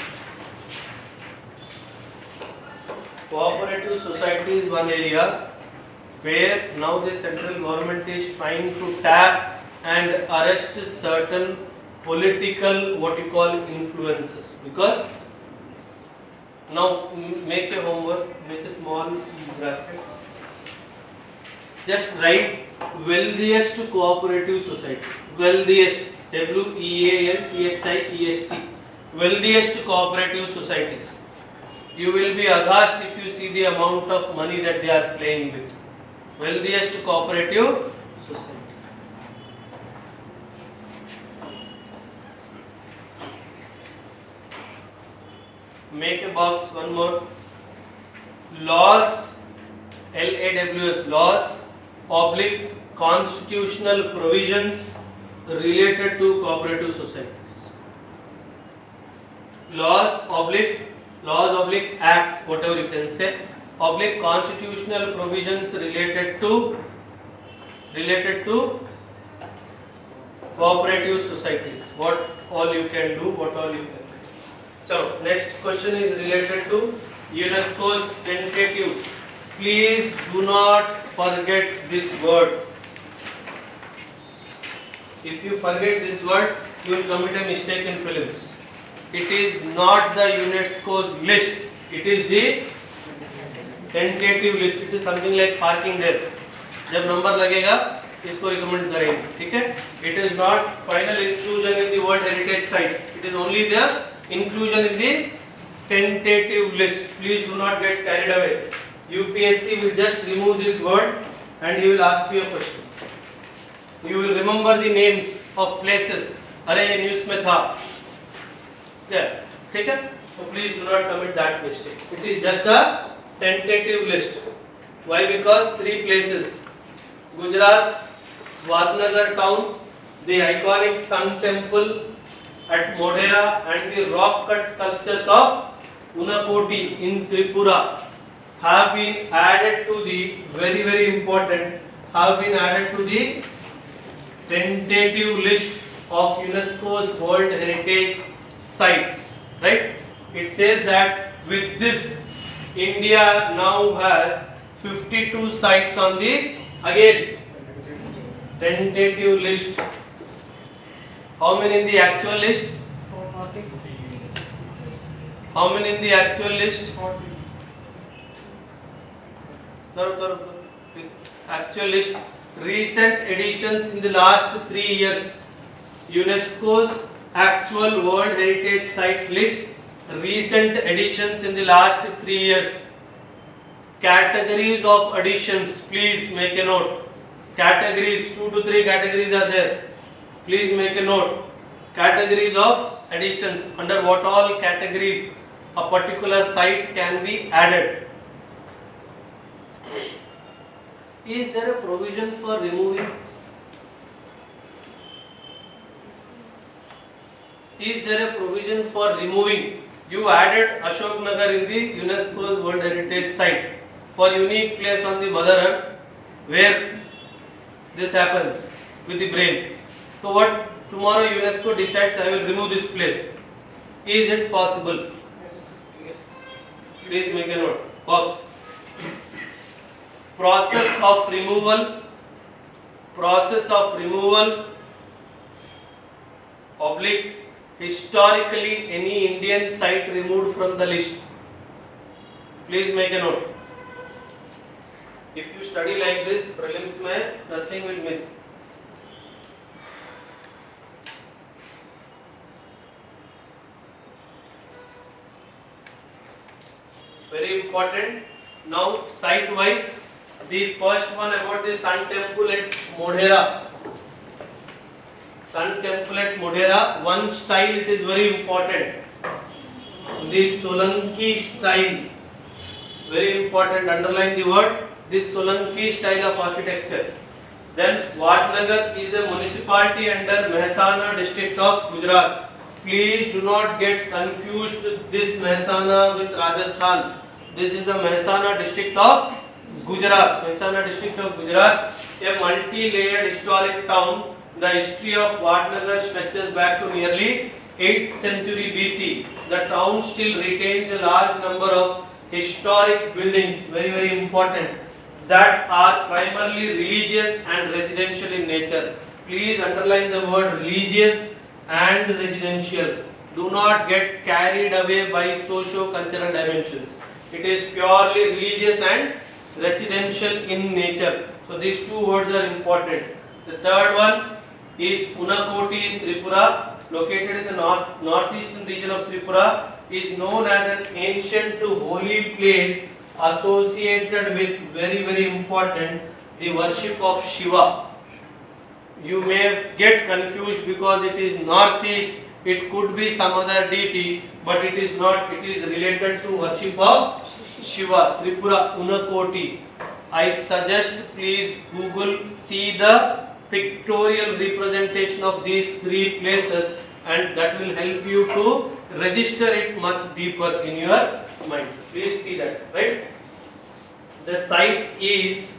Cooperative society is one area where now the central government is trying to tap and arrest certain political, what you call, influences. Because now make a homework, make a small bracket. Just write wealthiest cooperative societies. Wealthiest, WEALTHIEST. Wealthiest cooperative societies. You will be aghast if you see the amount of money that they are playing with. Wealthiest cooperative society. Make a box, one more. Laws, LAWS, laws, oblique constitutional provisions related to cooperative societies. Laws, oblique acts, whatever you can say, oblique constitutional provisions related to cooperative societies. What all you can do, what all you can do. So next question is related to UNESCO's tentative. Please do not forget this word. If you forget this word, you will commit a mistake in prelims. It is not the UNESCO's list. It is the tentative list. It is something like parking there. जब number लगेगा इसको recommend करेंगे, ठीक है? It is not final inclusion in the World Heritage Sites. It is only the inclusion in the tentative list. Please do not get carried away. UPSC will just remove this word and he will ask you a question. You will remember the names of places. अरे ये news में था. Yeah, ठीक है? So please do not commit that mistake. It is just a tentative list. Why? Because 3 places. Gujarat's Swadnagar town, the iconic Sun Temple at Modhera, and the rock cut sculptures of Unakoti in Tripura have been added to the very important, have been added to the tentative list of UNESCO's World Heritage Sites, right? It says that with this, India now has 52 sites on the, again, tentative list. How many in the actual list? How many in the actual list? Actual list. Recent additions in the last 3 years. UNESCO's actual World Heritage Site list, recent additions in the last 3 years. Categories of additions, please make a note. Categories, 2 to 3 categories are there. Please make a note. Categories of additions, under what all categories a particular site can be added. Is there a provision for removing? Is there a provision for removing? You added Ashoknagar in the UNESCO's World Heritage Site for unique place on the Mother Earth where this happens with the brain. So what tomorrow UNESCO decides, I will remove this place. Is it possible? Yes. Please make a note. Box. Process of removal. Process of removal. Oblique. Historically, any Indian site removed from the list. Please make a note. If you study like this, prelims mein nothing will miss. Very important. Now, site wise, the first one about the Sun Temple at Modhera. Sun Temple at Modhera, one style it is very important. The Solanki style. Very important, underline the word. This Solanki style of architecture. Then Vadnagar is a municipality under Mehsana district of Gujarat. Please do not get confused this Mehsana with Rajasthan. This is the Mehsana district of Gujarat. Mehsana district of Gujarat, a multi-layered historic town. The history of Vadnagar stretches back to nearly 8th century BC. The town still retains a large number of historic buildings, very important, that are primarily religious and residential in nature. Please underline the word religious and residential. Do not get carried away by socio-cultural dimensions. It is purely religious and residential in nature. So these two words are important. The third one is Unakoti in Tripura, located in the northeastern region of Tripura, is known as an ancient holy place associated with very important the worship of Shiva. You may get confused because it is northeast, it could be some other deity, but it is not, it is related to worship of Shiva. Tripura, Unakoti. I suggest please Google, see the pictorial representation of these three places, and that will help you to register it much deeper in your mind. Please see that, right? The site is,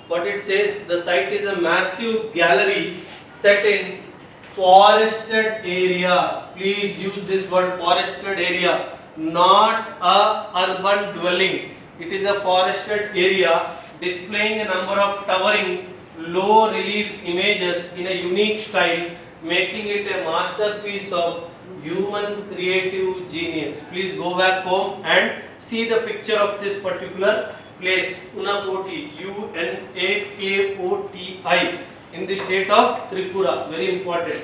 what it says, the site is a massive gallery set in forested area. Please use this word, forested area, not a urban dwelling. It is a forested area displaying a number of towering low relief images in a unique style, making it a masterpiece of human creative genius. Please go back home and see the picture of this particular place, Unakoti, Unakoti, in the state of Tripura. Very important.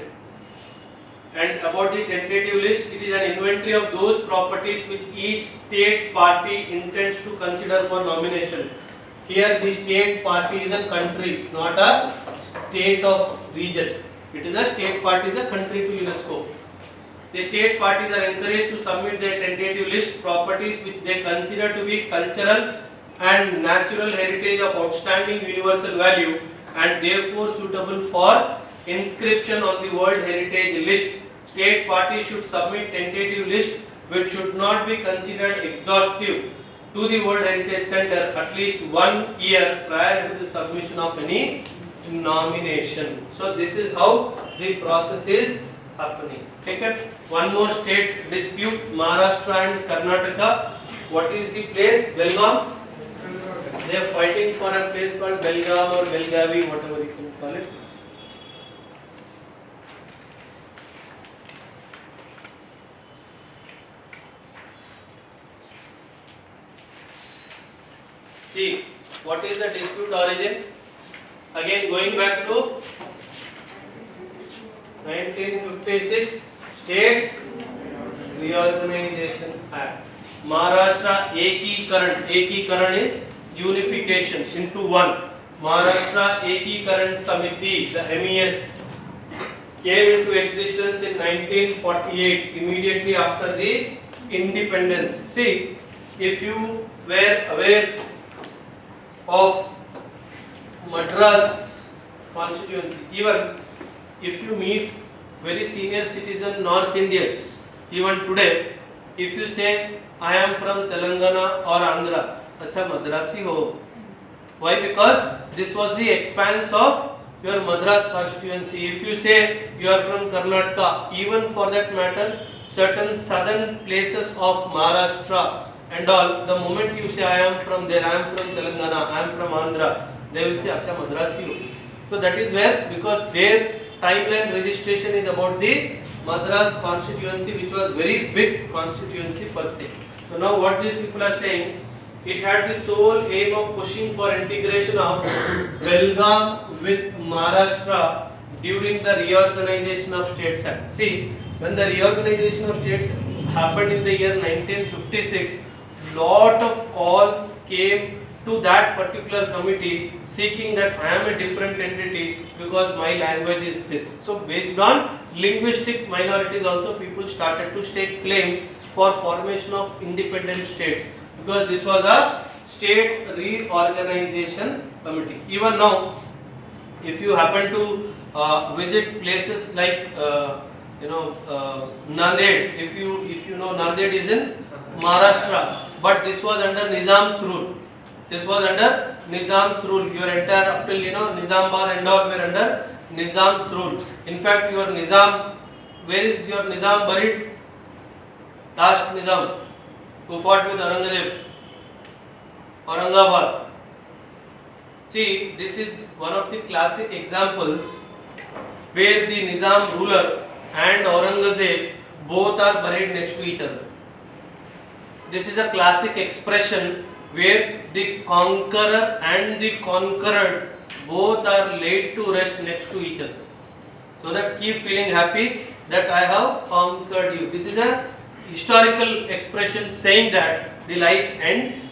And about the tentative list, it is an inventory of those properties which each state party intends to consider for nomination. Here the state party is a country, not a state of region. It is a state party, the country to UNESCO. The state parties are encouraged to submit their tentative list properties which they consider to be cultural and natural heritage of outstanding universal value and therefore suitable for inscription on the World Heritage List. State parties should submit tentative list which should not be considered exhaustive to the World Heritage Center at least 1 year prior to the submission of any nomination. So this is how the process is happening. Okay. One more state dispute, Maharashtra and Karnataka. What is the place? Belgaum. They are fighting for a place called Belgaum or Belgavi, whatever you can call it. See, what is the dispute origin? Again, going back to 1956 State Reorganization Act. Maharashtra Ekikaran is unification into one. Maharashtra Ekikaran Samiti, the MES, came into existence in 1948, immediately after the independence. See, if you were aware of Madras constituency, even if you meet very senior citizen North Indians, even today, if you say I am from Telangana or Andhra, acha Madrasi ho. Why? Because this was the expanse of your Madras constituency. If you say you are from Karnataka, even for that matter, certain southern places of Maharashtra and all, the moment you say I am from there, I am from Telangana, I am from Andhra, they will say acha Madrasi ho. So that is where, because their timeline registration is about the Madras constituency, which was very big constituency per se. So now what these people are saying, it had the sole aim of pushing for integration of Belgaum with Maharashtra during the reorganization of states act. See, when the reorganization of states happened in the year 1956, lot of calls came to that particular committee seeking that I am a different entity because my language is this. So based on linguistic minorities also, people started to state claims for formation of independent states, because this was a state reorganization committee. Even now, if you happen to visit places like Nanded, if you know, Nanded is in Maharashtra, but this was under Nizam's rule. This was under Nizam's rule. Your entire up till Nizamabad and all were under Nizam's rule. In fact, your Nizam, where is your Nizam buried? Last Nizam, who fought with Aurangzeb, Aurangabad. See, this is one of the classic examples where the Nizam ruler and Aurangzeb both are buried next to each other. This is a classic expression where the conqueror and the conquered both are laid to rest next to each other. So that keep feeling happy that I have conquered you. This is a historical expression saying that the life ends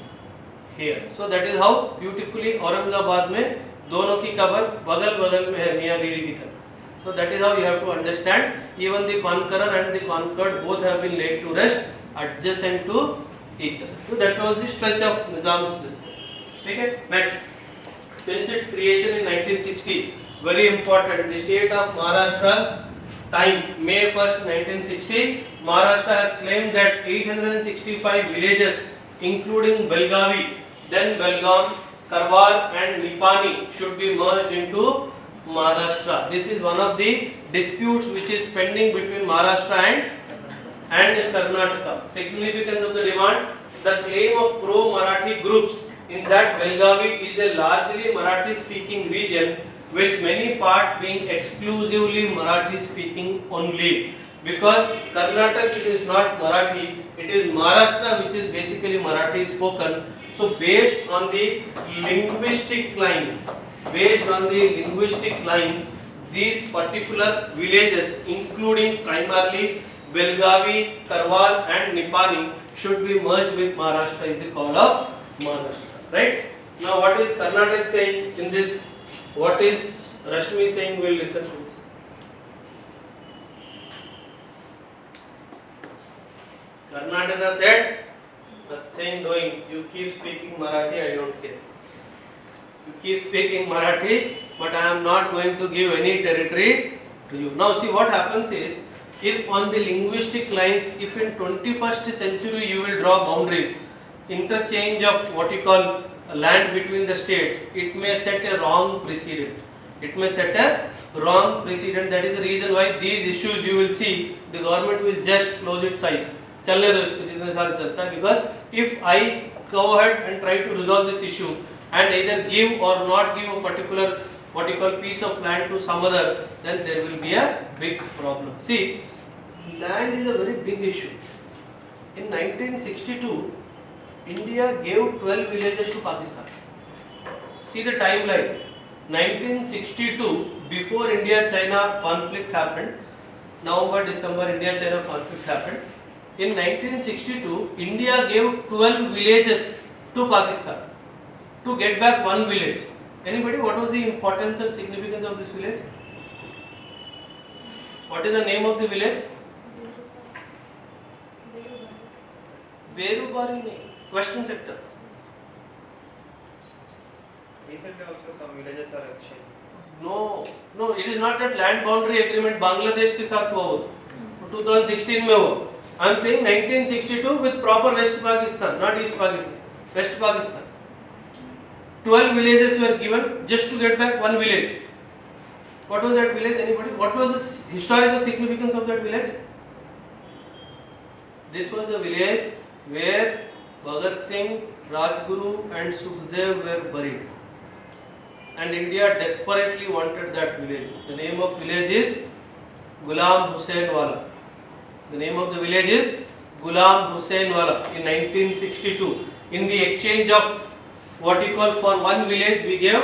here. So that is how beautifully Aurangabad में दोनों की cover बगल में है मियाँ बीवी की तरह. So that is how you have to understand. Even the conqueror and the conquered both have been laid to rest adjacent to each other. So that was the stretch of Nizam's system. Okay. Next, since its creation in 1960, very important. The state of Maharashtra's time, May 1st, 1960, Maharashtra has claimed that 865 villages, including Belgavi, then Belgaum, Karwar, and Nipani, should be merged into Maharashtra. This is one of the disputes which is pending between Maharashtra and Karnataka. Significance of the demand: the claim of pro-Marathi groups in that Belgavi is a largely Marathi-speaking region, with many parts being exclusively Marathi-speaking only. Because Karnataka is not Marathi, it is Maharashtra which is basically Marathi spoken. So based on the linguistic lines, these particular villages, including primarily Belgavi, Karwar and Nipani, should be merged with Maharashtra is the call of Maharashtra. Right? Now what is Karnataka saying in this? What is Rashmi saying? We'll listen to this. Karnataka said, nothing doing. You keep speaking Marathi, I don't care. You keep speaking Marathi, but I am not going to give any territory to you. Now see what happens is, if on the linguistic lines, if in 21st century you will draw boundaries, interchange of what you call land between the states, it may set a wrong precedent. That is the reason why these issues you will see, the government will just close its eyes. Because if I go ahead and try to resolve this issue and either give or not give a particular what you call piece of land to some other, then there will be a big problem. See, land is a very big issue. In 1962, India gave 12 villages to Pakistan. See the timeline. 1962, before India-China conflict happened, November, December, India-China conflict happened. In 1962, India gave 12 villages to Pakistan to get back one village. Anybody, what was the importance or significance of this village? What is the name of the village? Berubari nahi, Western sector. Recently also some villages are exchanged. No, it is not that land boundary agreement Bangladesh के साथ हुआ हो तो 2016 में हुआ. I am saying 1962 with proper West Pakistan, not East Pakistan, West Pakistan. 12 villages were given just to get back one village. What was that village? Anybody? What was the historical significance of that village? This was the village where Bhagat Singh, Rajguru and Sukhdev were buried. And India desperately wanted that village. The name of village is Ghulam Hussain Wala. The name of the village is Ghulam Hussain Wala in 1962. In the exchange of what you call for one village, we gave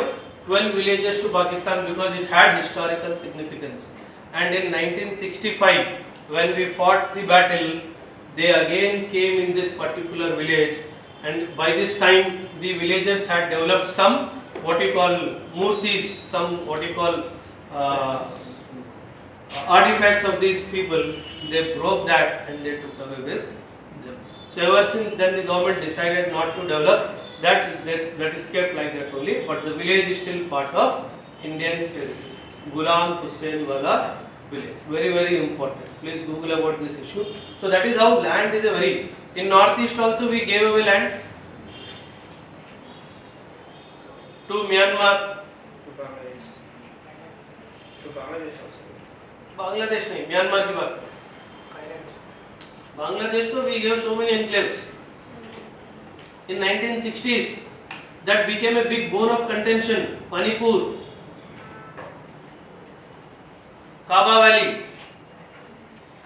12 villages to Pakistan because it had historical significance. And in 1965, when we fought the battle, they again came in this particular village. And by this time, the villagers had developed some what you call murtis, some what you call artifacts of these people. They broke that and they took away with them. So ever since then, the government decided not to develop that is kept like that only. But the village is still part of Indian territory. Ghulam Hussain Wala village. Very, very important. Please Google about this issue. So that is how land is a very. In Northeast also we gave away land to Myanmar. To Bangladesh. To Bangladesh also. Bangladesh नहीं, Myanmar की बात. Bangladesh तो we gave so many enclaves. In 1960s, that became a big bone of contention. Manipur, Kabaw Valley,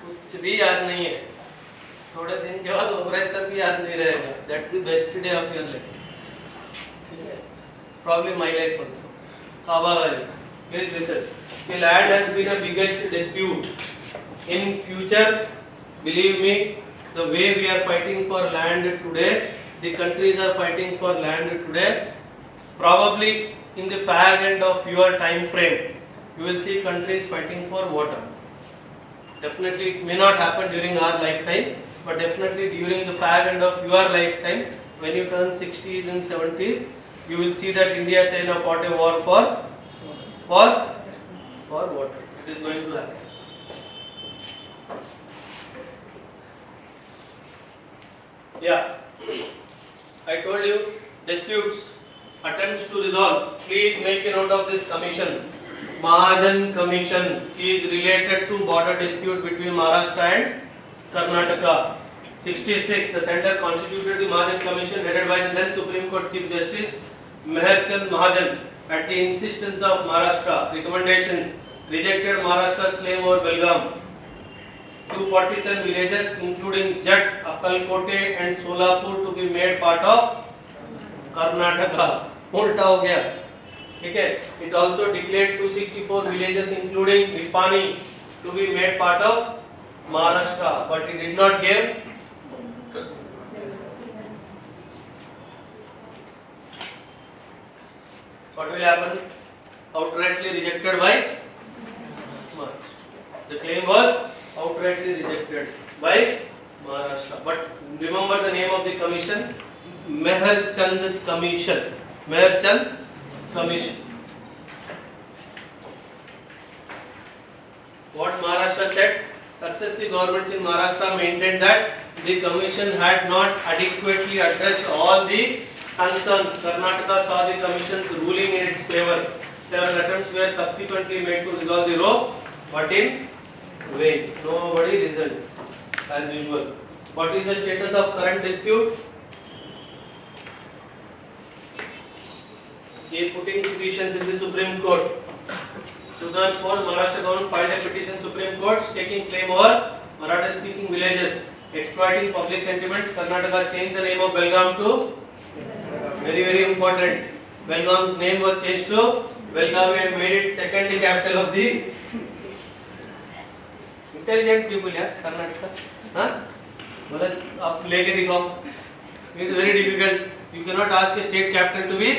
कुछ भी याद नहीं है. थोड़े दिन के बाद ओबराय सर भी याद नहीं रहेगा. That's the best day of your life. Probably my life also. Kaaba Valley. Please listen. The land has been the biggest dispute. In future, believe me, the way we are fighting for land today, the countries are fighting for land today. Probably in the fag end of your time frame, you will see countries fighting for water. Definitely, it may not happen during our lifetime, but definitely during the fag end of your lifetime, when you turn 60s and 70s, you will see that India-China fought a war for water. It is going to happen. Yeah, I told you disputes, attempts to resolve. Please make a note of this commission. Mahajan Commission is related to border dispute between Maharashtra and Karnataka. 66, the center constituted the Mahajan Commission headed by the then Supreme Court Chief Justice Meher Chand Mahajan at the insistence of Maharashtra. Recommendations: rejected Maharashtra's claim over Belgaum. 247 villages including Jat, Akkalkote and Solapur to be made part of Karnataka. उल्टा हो गया. ठीक है. It also declared 264 villages including Nipani to be made part of Maharashtra, but it did not give. What will happen? Outrightly rejected by Maharashtra. The claim was outrightly rejected by Maharashtra. But remember the name of the commission: Meher Chand Commission. Meher Chand Commission. What Maharashtra said? Successive governments in Maharashtra maintained that the commission had not adequately addressed all the concerns. Karnataka saw the commission's ruling in its favor. Several attempts were subsequently made to resolve the row, but in vain. Nobody listened, as usual. What is the status of current dispute? He is putting petitions in the Supreme Court. 2004, Maharashtra government filed a petition Supreme Court staking claim over Marathi-speaking villages, exploiting public sentiments. Karnataka changed the name of Belgaum to very, very important Belgaum's name was changed to Belgaum and made it second capital of the intelligent people यार कर्नाटक हाँ बोला आप लेके दिखाओ it is very difficult you cannot ask a state capital to be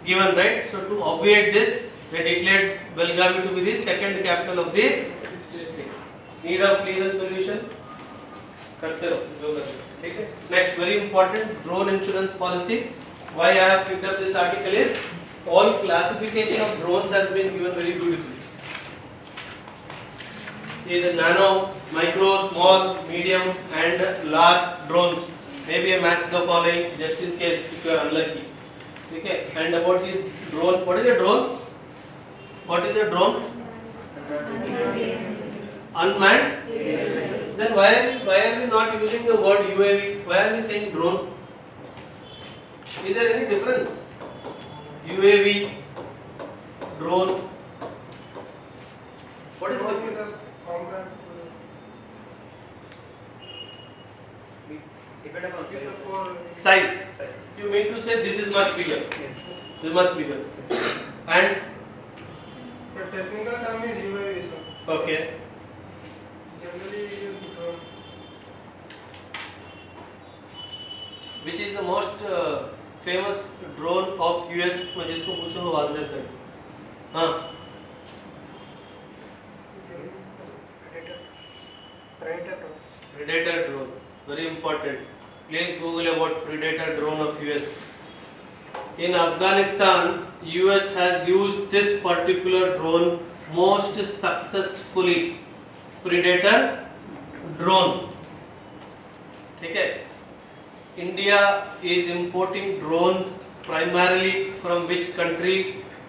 given right so to obviate this they declared Belgaum to be the second capital of the need of legal solution करते रहो जो करते ठीक है next very important drone insurance policy why I have picked up this article is all classification of drones has been given very beautifully. See the nano, micro, small, medium and large drones may be a match the following just in case if you are unlucky. Okay, and about the drone, what is a drone? What is a drone? Unmanned? Then why are we not using the word UAV? Why are we saying drone? Is there any difference? UAV, drone. What is the Depend upon size? You mean to say this is much bigger? Yes. This is much bigger. And The technical term is UAV, sir. okay. Generally we use drone. Which is the most famous drone of US? मैं जिसको पूछूँ वो answer करे. हाँ. Predator drone. Very important. Please Google about Predator drone of US. In Afghanistan, US has used this particular drone most successfully. Predator drone. ठीक है? India is importing drones primarily from which country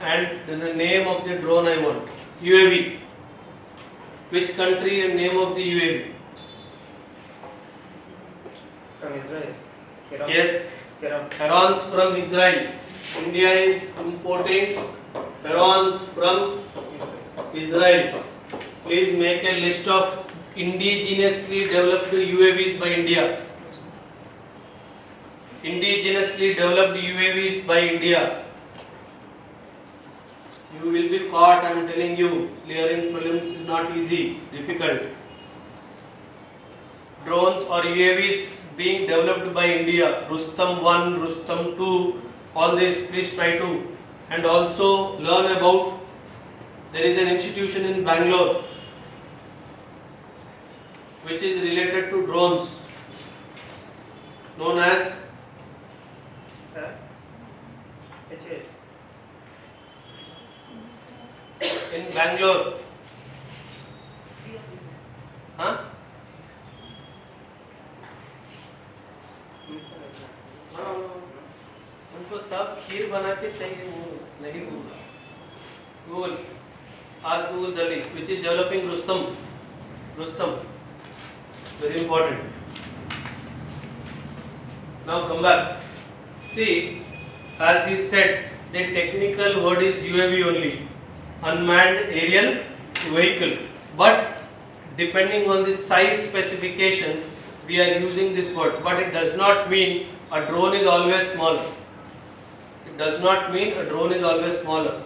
and the name of the drone I want. UAV. Which country and name of the UAV? From Israel. Iran. Yes. Iran. Herons from Israel. India is importing herons from Israel. Please make a list of indigenously developed UAVs by India. Indigenously developed UAVs by India. You will be caught, I am telling you. Clearing prelims is not easy, difficult. Drones or UAVs being developed by India. Rustam 1, Rustam 2, all this please try to. And also learn about, there is an institution in Bangalore which is related to drones known as HA. in Bangalore. Huh? उनको सब खीर बना के चाहिए वो नहीं Google आज Google Delhi which is developing Rustam very important. Now come back. See, as he said, the technical word is UAV only, unmanned aerial vehicle. But depending on the size specifications, we are using this word. But it does not mean a drone is always smaller. It does not mean a drone is always smaller.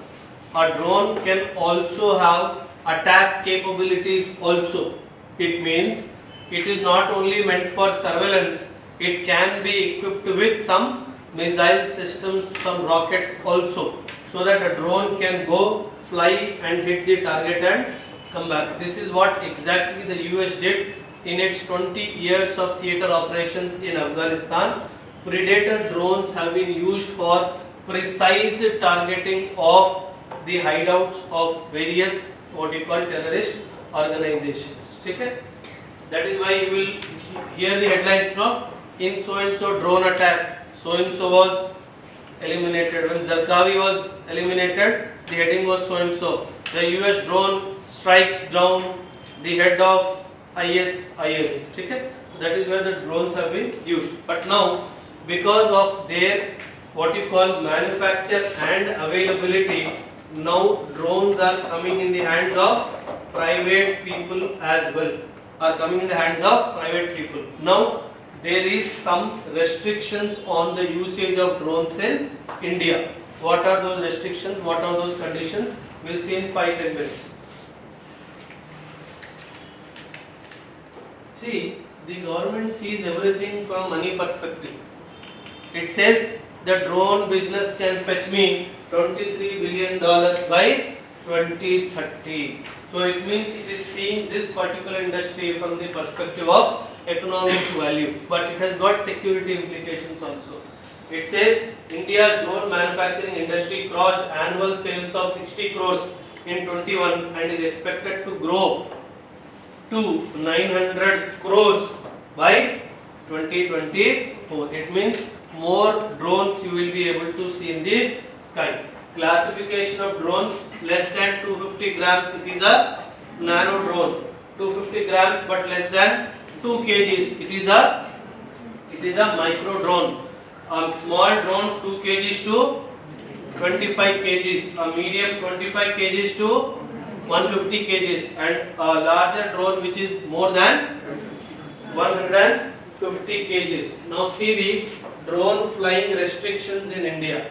A drone can also have attack capabilities also. It means it is not only meant for surveillance, it can be equipped with some missile systems, some rockets also, so that a drone can go, fly and hit the target and come back. This is what exactly the US did in its 20 years of theater operations in Afghanistan. Predator drones have been used for precise targeting of the hideouts of various what you call terrorist organizations. Okay? That is why you will hear the headlines now. In so and so drone attack, so and so was eliminated. When Zarqawi was eliminated, the heading was so and so. The US drone strikes down the head of IAS. Okay? That is where the drones have been used. But now, because of their what you call manufacture and availability, now drones are coming in the hands of private people as well. Are coming in the hands of private people. Now there is some restrictions on the usage of drones in India. What are those restrictions? What are those conditions? We'll see in 5-10 minutes. See, the government sees everything from money perspective. It says the drone business can fetch me $23 billion by 2030. So it means it is seeing this particular industry from the perspective of economic value, but it has got security implications also. It says India's drone manufacturing industry crossed annual sales of 60 crores in 21 and is expected to grow to 900 crores by 2024. It means more drones you will be able to see in the sky. Classification of drones less than 250 grams, it is a nano drone. 250 grams but less than 2 kgs, it is a micro drone. Small drone 2 kgs to 25 kgs, a medium 25 kgs to 150 kgs, and a larger drone which is more than 150 kgs. Now see the drone flying restrictions in India.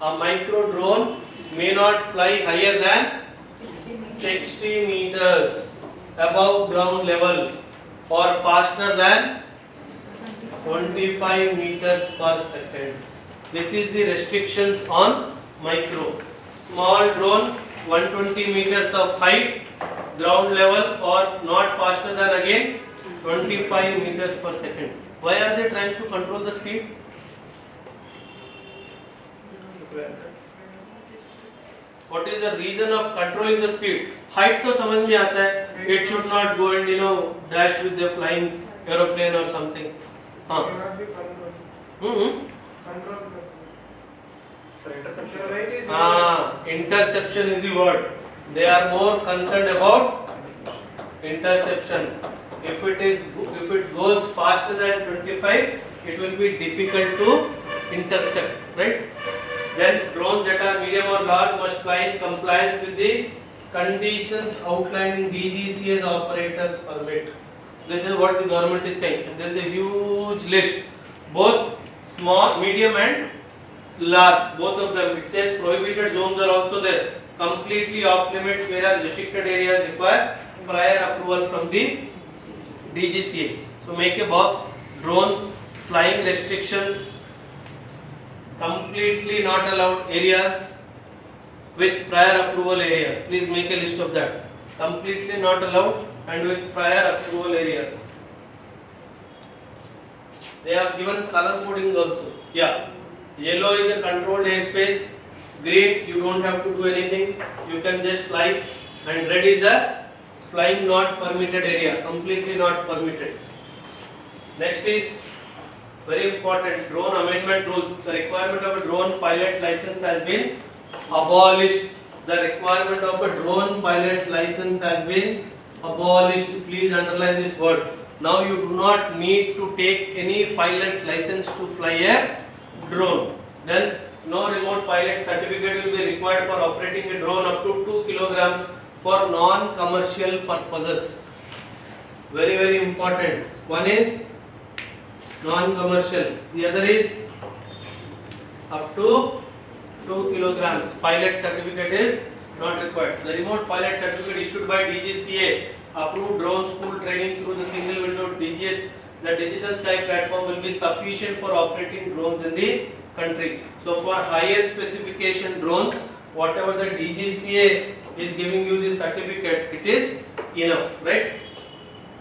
A micro drone may not fly higher than 60 meters above ground level or faster than 25 meters per second. This is the restrictions on micro. Small drone 120 meters of height, ground level or not faster than again 25 meters per second. Why are they trying to control the speed? What is the reason of controlling the speed? Height तो समझ में आता है. It should not go and dash with the flying aeroplane or something. हाँ. Cannot be controlled. Control. For interception. Your right is Interception is the word. They are more concerned about interception. If it goes faster than 25, it will be difficult to intercept, right? Then drones that are medium or large must fly in compliance with the conditions outlined in DGCA's operators permit. This is what the government is saying. And there is a huge list, both small, medium and large, both of them. It says prohibited zones are also there, completely off limits, whereas restricted areas require prior approval from the DGCA. So make a box, drones, flying restrictions, completely not allowed areas with prior approval areas. Please make a list of that. Completely not allowed and with prior approval areas. They have given color coding also. Yeah. Yellow is a controlled airspace. Green, you don't have to do anything. You can just fly. And red is a flying not permitted area. Completely not permitted. Next is very important, drone amendment rules. The requirement of a drone pilot license has been abolished. The requirement of a drone pilot license has been abolished. Please underline this word. Now you do not need to take any pilot license to fly a drone. Then no remote pilot certificate will be required for operating a drone up to 2 kilograms for non-commercial purposes. Very, very important. One is non-commercial. The other is up to 2 kilograms. Pilot certificate is not required. The remote pilot certificate issued by DGCA, approved drone school training through the single window DGS, the digital sky platform will be sufficient for operating drones in the country. So for higher specification drones, whatever the DGCA is giving you the certificate, it is enough, right?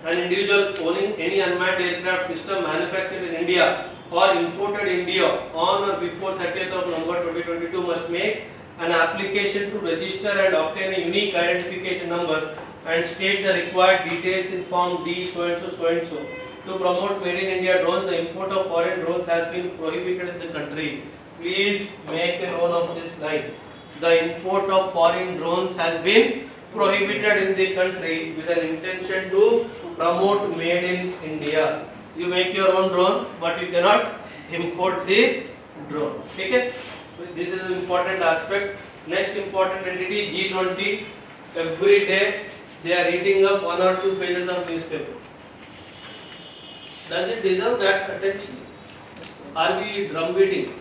An individual owning any unmanned aircraft system manufactured in India or imported in India on or before 30th of November 2022 must make an application to register and obtain a unique identification number and state the required details in form D so and so. To promote made in India drones, the import of foreign drones has been prohibited in the country. Please make a note of this line. The import of foreign drones has been prohibited in the country with an intention to promote made in India. You make your own drone, but you cannot import the drone. Okay? This is an important aspect. Next important entity, G20. Every day they are reading up 1 or 2 pages of newspaper. Does it deserve that attention? Are we drum beating?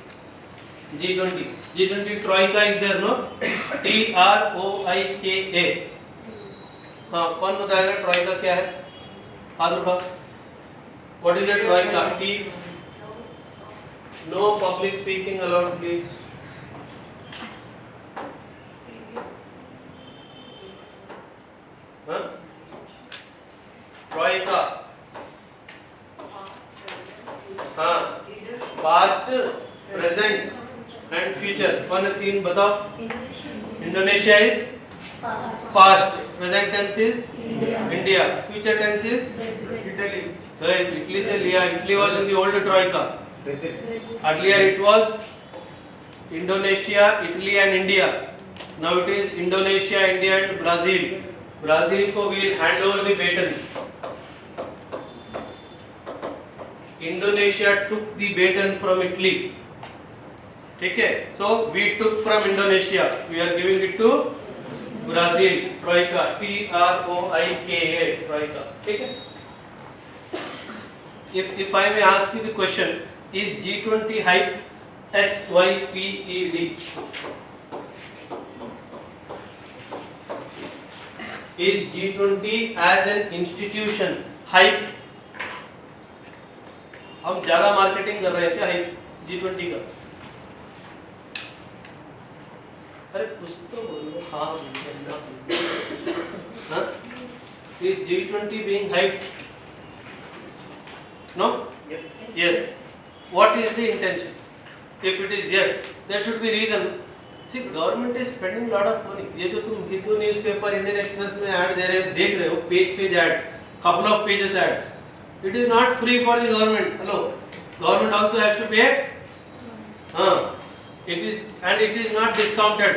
G20. G20 Troika is there, no? TROIKA. हाँ, कौन बताएगा ट्रॉइका क्या है? हाथ उठाओ. What is a troika? No public speaking allowed, please. Huh? Troika. हाँ, past, present and future. कौन है तीन बताओ? Indonesia is past. Present tense is India. Future tense is Italy. Italy से लिया. Italy was in the old troika. Earlier it was Indonesia, Italy and India. Now it is Indonesia, India and Brazil. Brazil को will hand over the baton. Indonesia took the baton from Italy. ठीक है? So we took from Indonesia. We are giving it to Brazil. Troika. TROIKA. Troika. ठीक है? If I may ask you the question, is G20 hyped? HYPED. Is G20 as an institution hyped? हम ज्यादा marketing कर रहे हैं क्या hype G20 का? अरे कुछ तो बोलो. हाँ. Is G20 being hyped? No? Yes. Yes. What is the intention? If it is yes, there should be reason. See, government is spending lot of money. ये जो तुम हिंदू न्यूज़पेपर, इंडियन एक्सप्रेस में ऐड दे रहे हो, देख रहे हो, page add, couple of pages ads. It is not free for the government. Hello, government also has to pay. It is, and it is not discounted.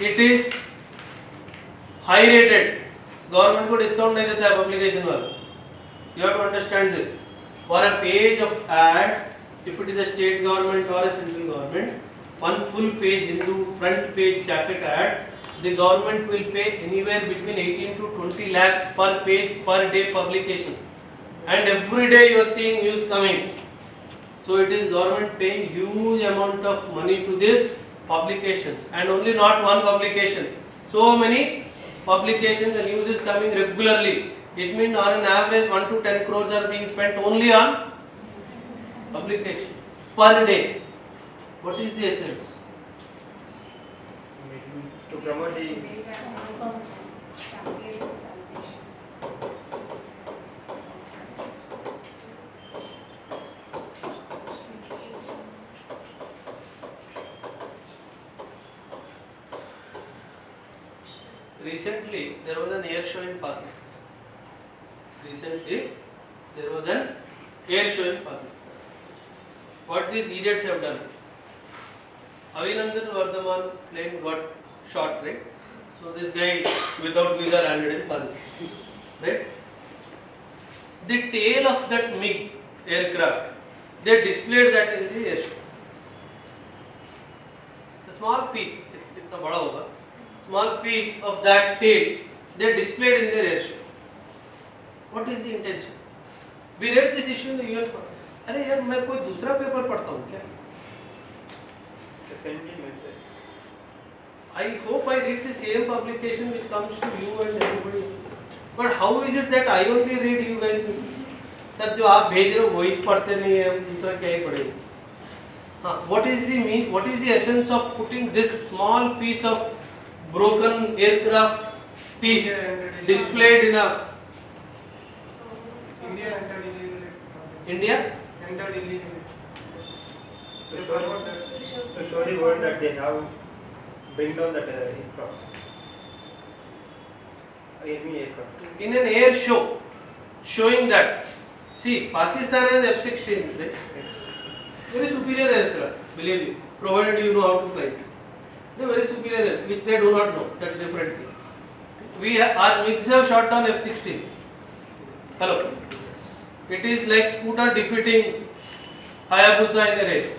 It is high rated. Government को discount नहीं देता है publication वाला. You have to understand this. For a page of ad, if it is a state government or a central government, one full page Hindu front page jacket ad, the government will pay anywhere between 18 to 20 lakhs per page per day publication. And every day you are seeing news coming. So it is government paying huge amount of money to this publications, and only not one publication. So many publications, the news is coming regularly. It means on an average 1 to 10 crores are being spent only on publication per day. What is the essence? To promote the Recently, there was an air show in Pakistan. What these idiots have done? Abhinandan Vardhaman plane got shot, right? So this guy without visa landed in Pakistan, right? The tail of that MiG aircraft, they displayed that in the air show. A small piece, itna bada hoga. Small piece of that tail they displayed in their air show. What is the intention? We raised this issue in the UN. अरे यार मैं कोई दूसरा paper पढ़ता हूँ क्या? sending message. I hope I read the same publication which comes to you and everybody. But how is it that I only read you guys? Sir जो आप भेज रहे हो वही पढ़ते नहीं है, हम दूसरा क्या ही पढ़ेंगे? हाँ, what is the mean? What is the essence of putting this small piece of broken aircraft piece displayed in a India entered illegally. India? Entered illegally. To show the world that they have bring down that aircraft. Enemy aircraft. In an air show, showing that, see, Pakistan has F-16s, right? Yes. Very superior aircraft, believe me, provided you know how to fly it. They are very superior, which they do not know. That's a different thing. Our MiGs have shot down F-16s. Hello. It is like scooter defeating Hayabusa in a race.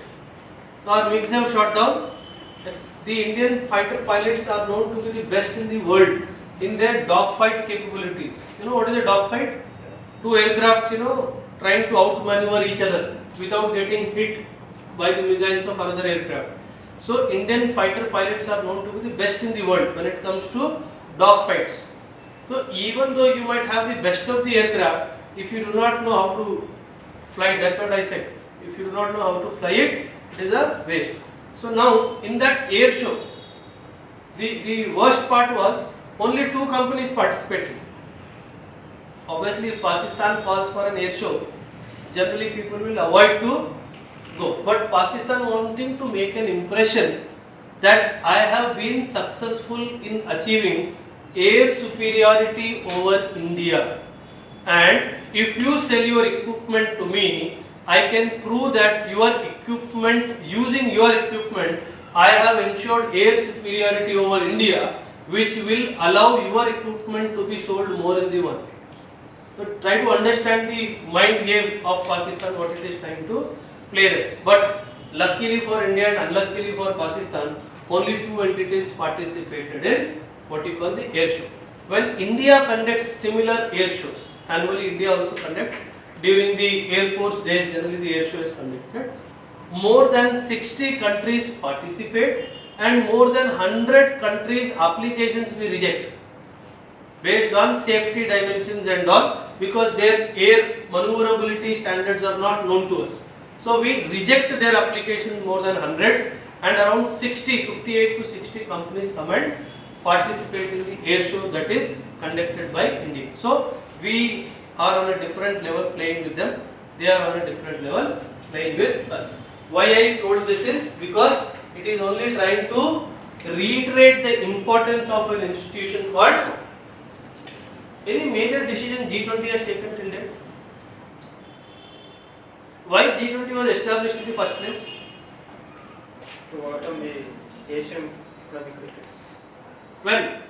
So our MiGs have shot down. The Indian fighter pilots are known to be the best in the world in their dogfight capabilities. You know what is a dogfight? Two aircrafts, trying to outmaneuver each other without getting hit by the missiles of another aircraft. So Indian fighter pilots are known to be the best in the world when it comes to dog fights. So even though you might have the best of the aircraft, if you do not know how to fly, that's what I said. If you do not know how to fly it, it is a waste. So now in that air show, the worst part was only 2 companies participated. Obviously, if Pakistan calls for an air show, generally people will avoid to go. But Pakistan wanting to make an impression that I have been successful in achieving air superiority over India, and if you sell your equipment to me, I can prove that your equipment, using your equipment, I have ensured air superiority over India, which will allow your equipment to be sold more in the market. So try to understand the mind game of Pakistan, what it is trying to play there. But luckily for India and unluckily for Pakistan, only 2 entities participated in what you call the air show. When India conducts similar air shows, annually India also conducts, during the Air Force days generally the air show is conducted, more than 60 countries participate and more than 100 countries applications we reject based on safety dimensions and all, because their air maneuverability standards are not known to us. So we reject their applications, more than hundreds, and around 58 to 60 companies come and participate in the air show that is conducted by India. So we are on a different level playing with them, they are on a different level playing with us. Why I told this is because it is only trying to reiterate the importance of an institution called. Any major decision G20 has taken till date? Why G20 was established in the first place? To overcome the Asian economic crisis. When?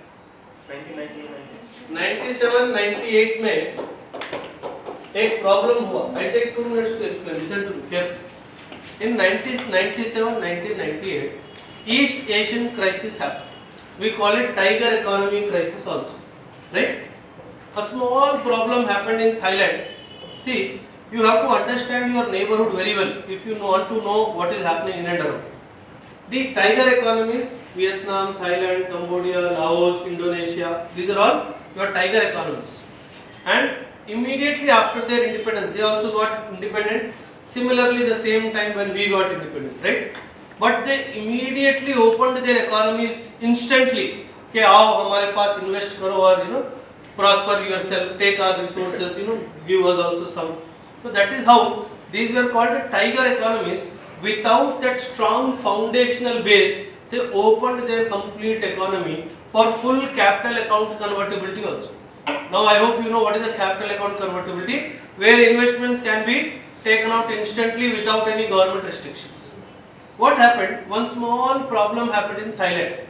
1998. 97-98 में एक problem हुआ. I take 2 minutes to explain. Listen to me carefully. In 1997-1998, East Asian crisis happened. We call it tiger economy crisis also, right? A small problem happened in Thailand. See, you have to understand your neighborhood very well if you want to know what is happening in and around. The tiger economies, Vietnam, Thailand, Cambodia, Laos, Indonesia, these are all your tiger economies. And immediately after their independence, they also got independent. Similarly, the same time when we got independent, right? But they immediately opened their economies instantly. कि आओ हमारे पास invest करो और prosper yourself, take our resources, give us also some. So that is how these were called tiger economies. Without that strong foundational base, they opened their complete economy for full capital account convertibility also. Now I hope you know what is the capital account convertibility, where investments can be taken out instantly without any government restrictions. What happened? One small problem happened in Thailand.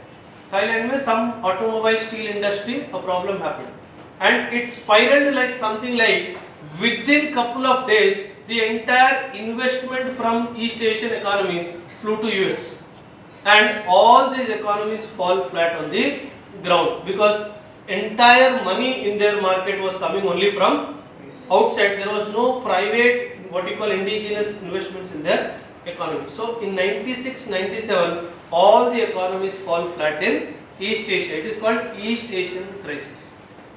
Thailand में some automobile steel industry a problem happened, and it spiraled like something like within couple of days the entire investment from East Asian economies flew to US, and all these economies fall flat on the ground because entire money in their market was coming only from outside. There was no private, what you call indigenous investments in their economy. So in 96-97 all the economies fall flat in East Asia. It is called East Asian crisis.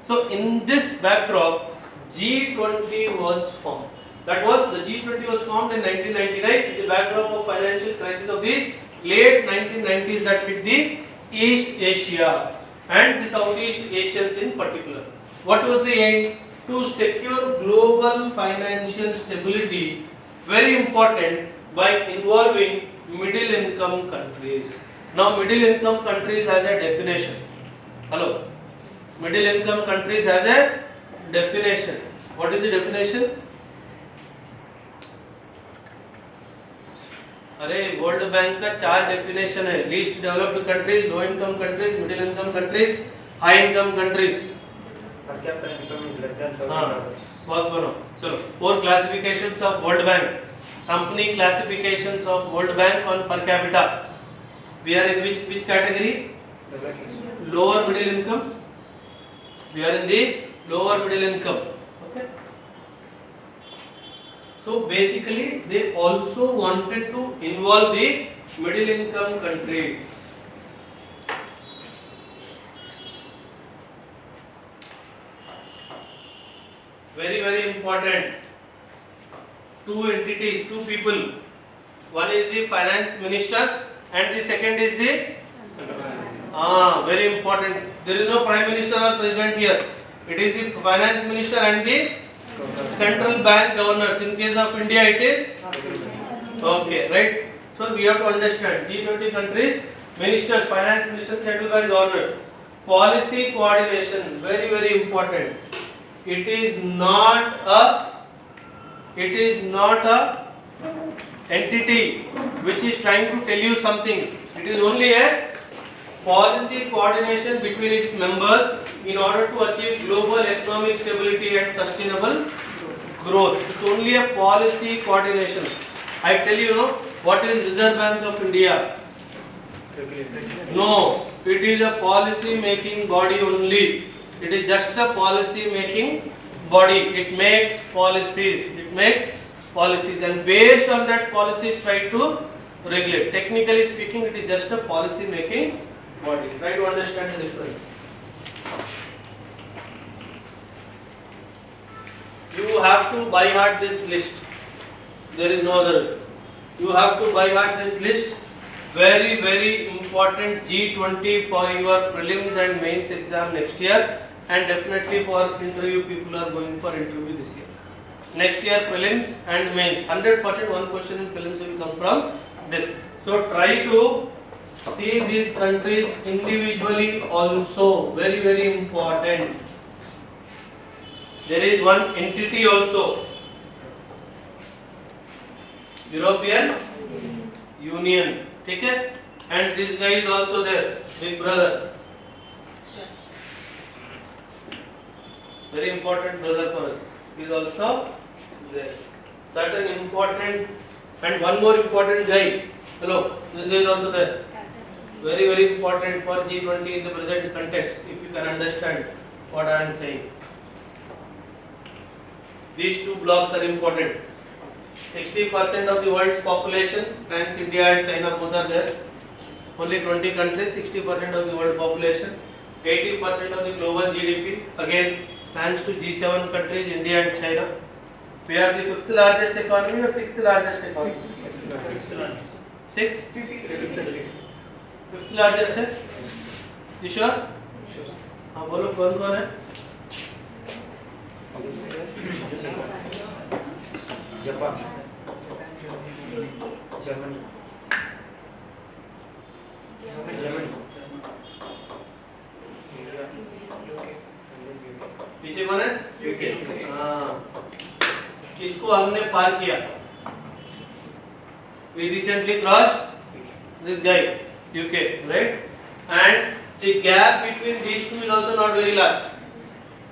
So in this backdrop G20 was formed. That was, the G20 was formed in 1999 in the backdrop of financial crisis of the late 1990s that hit the East Asia and the Southeast Asians in particular. What was the aim? To secure global financial stability, very important, by involving middle income countries. Now middle income countries has a definition. Hello? Middle income countries has a definition. What is the definition? अरे world bank का 4 definition है. Least developed countries, low income countries, middle income countries, high income countries. Per capita income is less than $1,000. Box बनो. चलो, 4 classifications of World Bank. Company classifications of World Bank on per capita. We are in which category? Lower middle income. We are in the lower middle income. Okay. So basically they also wanted to involve the middle income countries. Very, very important. Two entities, two people. One is the finance ministers and the second is the very important. There is no prime minister or president here. It is the finance minister and the central bank governors. In case of India, it is okay, right? So we have to understand G20 countries, ministers, finance ministers, central bank governors. Policy coordination, very, very important. It is not a entity which is trying to tell you something. It is only a policy coordination between its members in order to achieve global economic stability and sustainable growth. It's only a policy coordination. I tell you, what is Reserve Bank of India? No, it is a policy making body only. It is just a policy making body. It makes policies. And based on that policies try to regulate. Technically speaking, it is just a policy making body. Try to understand the difference. You have to by heart this list. There is no other. You have to by heart this list. Very, very important G20 for your prelims and mains exam next year, and definitely for interview. People are going for interview this year. Next year prelims and mains, 100% one question in prelims will come from this. So try to see these countries individually also. Very, very important. There is one entity also, European Union. Okay? And this guy is also there, big brother. Very important brother for us. He is also there. Certain important, and one more important guy. Hello, this guy is also there. Very, very important for G20 in the present context, if you can understand what I am saying. These two blocks are important. 60% of the world's population, thanks India and China both are there. Only 20 countries, 60% of the world population, 80% of the global GDP. Again, thanks to G7 countries, India and China. We are the 5th largest economy or 6th largest economy? 6th? 5th largest है? You sure? हाँ बोलो कौन है? Japan, Germany. पीछे कौन है? UK. किसको हमने पार किया? We recently crossed this guy, UK, right? And the gap between these two is also not very large.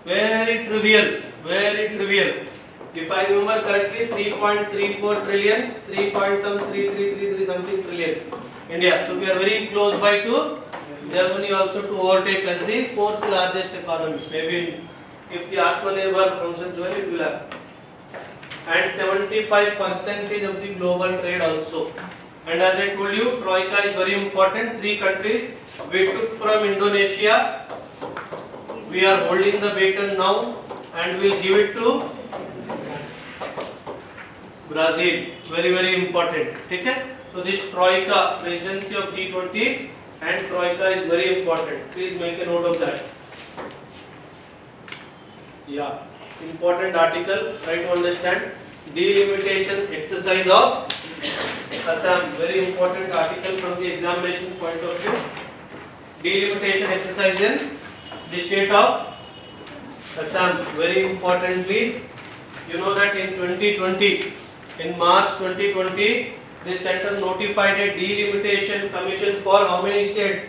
Very trivial, very trivial. If I remember correctly, 3.34 trillion, 3.3333 something trillion. India. So we are very close by to Germany also to overtake as the 4th largest economy. Maybe if the Atmanirbhar functions well, it will happen. And 75% of the global trade also. And as I told you, Troika is very important. 3 countries we took from Indonesia. We are holding the baton now and will give it to Brazil. Very, very important. Okay? So this Troika, presidency of G20 and Troika is very important. Please make a note of that. Yeah, important article. Try to understand. Delimitation exercise of Assam. Very important article from the examination point of view. Delimitation exercise in the state of Assam. Very importantly, you know that in 2020, in March 2020, the center notified a delimitation commission for how many states?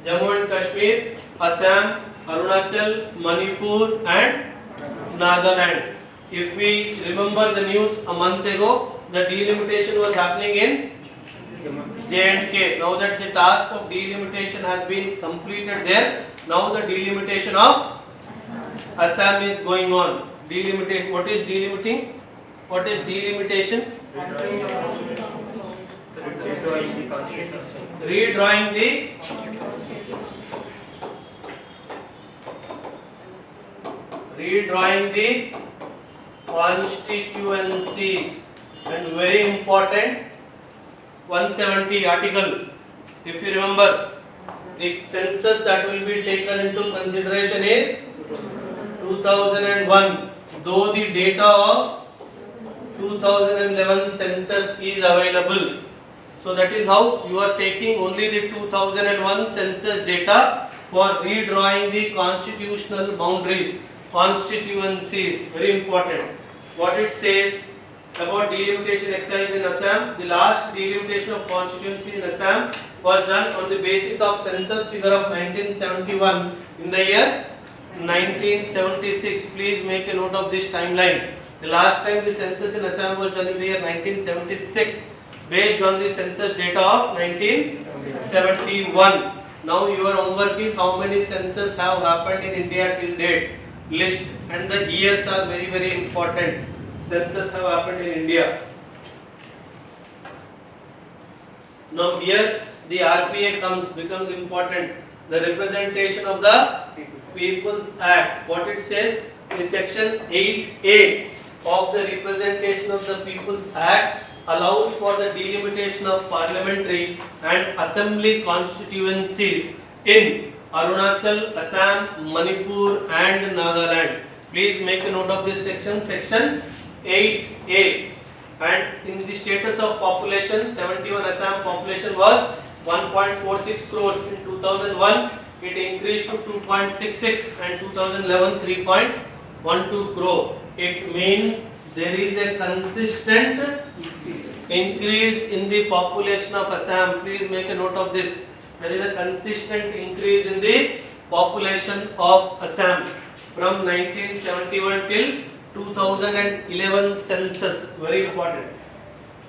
Jammu and Kashmir, Assam, Arunachal, Manipur and Nagaland. If we remember the news a month ago, the delimitation was happening in J&K. Now that the task of delimitation has been completed there, now the delimitation of Assam is going on. Delimitate. What is delimiting? What is delimitation? Redrawing the constitution. Redrawing the constituencies, and very important 170 article. If you remember, the census that will be taken into consideration is 2001, though the data of 2011 census is available. So that is how you are taking only the 2001 census data for redrawing the constitutional boundaries, constituencies. Very important. What it says about delimitation exercise in Assam: the last delimitation of constituency in Assam was done on the basis of census figure of 1971 in the year 1976. Please make a note of this timeline. The last time the census in Assam was done in the year 1976 based on the census data of 1971. Now your homework is how many census have happened in India till date. List, and the years are very very important. Census have happened in India. Now here the RPA becomes important. The representation of the People's Act. What it says is section 8A of the representation of the People's Act allows for the delimitation of parliamentary and assembly constituencies in Arunachal, Assam, Manipur and Nagaland. Please make a note of this section, section 8A. And in the status of population, 71 Assam population was 1.46 crores in 2001. It increased to 2.66 and 2011 3.12 crore. It means there is a consistent increase in the population of Assam. Please make a note of this. There is a consistent increase in the population of Assam from 1971 till 2011 census. Very important.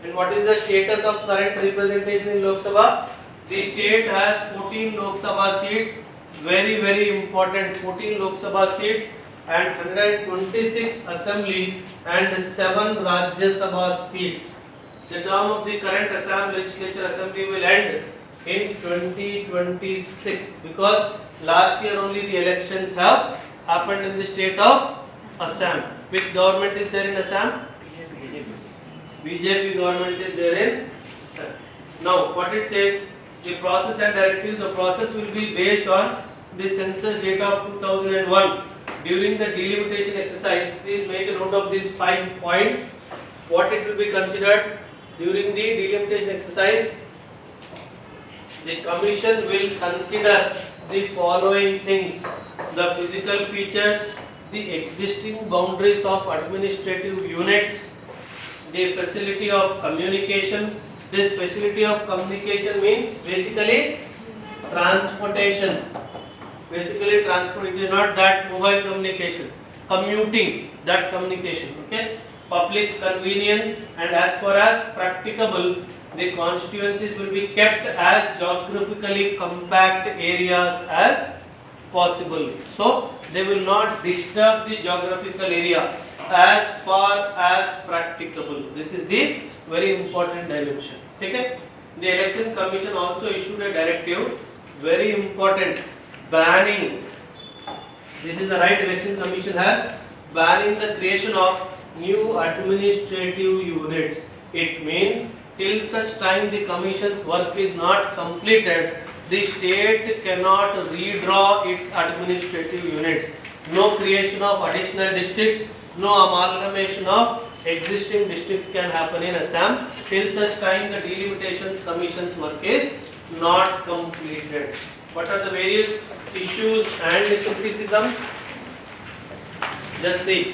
And what is the status of current representation in Lok Sabha? The state has 14 Lok Sabha seats. Very very important. 14 Lok Sabha seats and 126 assembly and 7 Rajya Sabha seats. The term of the current Assam Legislature Assembly will end in 2026 because last year only the elections have happened in the state of Assam. Which government is there in Assam? BJP government is there in Assam. Now what it says, the process and directives. The process will be based on the census data of 2001. During the delimitation exercise, please make a note of these 5 points. What it will be considered during the delimitation exercise? The commission will consider the following things: the physical features, the existing boundaries of administrative units, the facility of communication. This facility of communication means basically transportation. Basically transport, it is not that mobile communication, commuting, that communication. Okay, public convenience, and as far as practicable, the constituencies will be kept as geographically compact areas as possible. So they will not disturb the geographical area as far as practicable. This is the very important dimension. Okay, the election commission also issued a directive, very important, banning, this is the right election commission has, banning the creation of new administrative units. It means till such time the commission's work is not completed, the state cannot redraw its administrative units. No creation of additional districts, no amalgamation of existing districts can happen in Assam till such time the delimitations commission's work is not completed. What are the various issues and criticisms? Just see,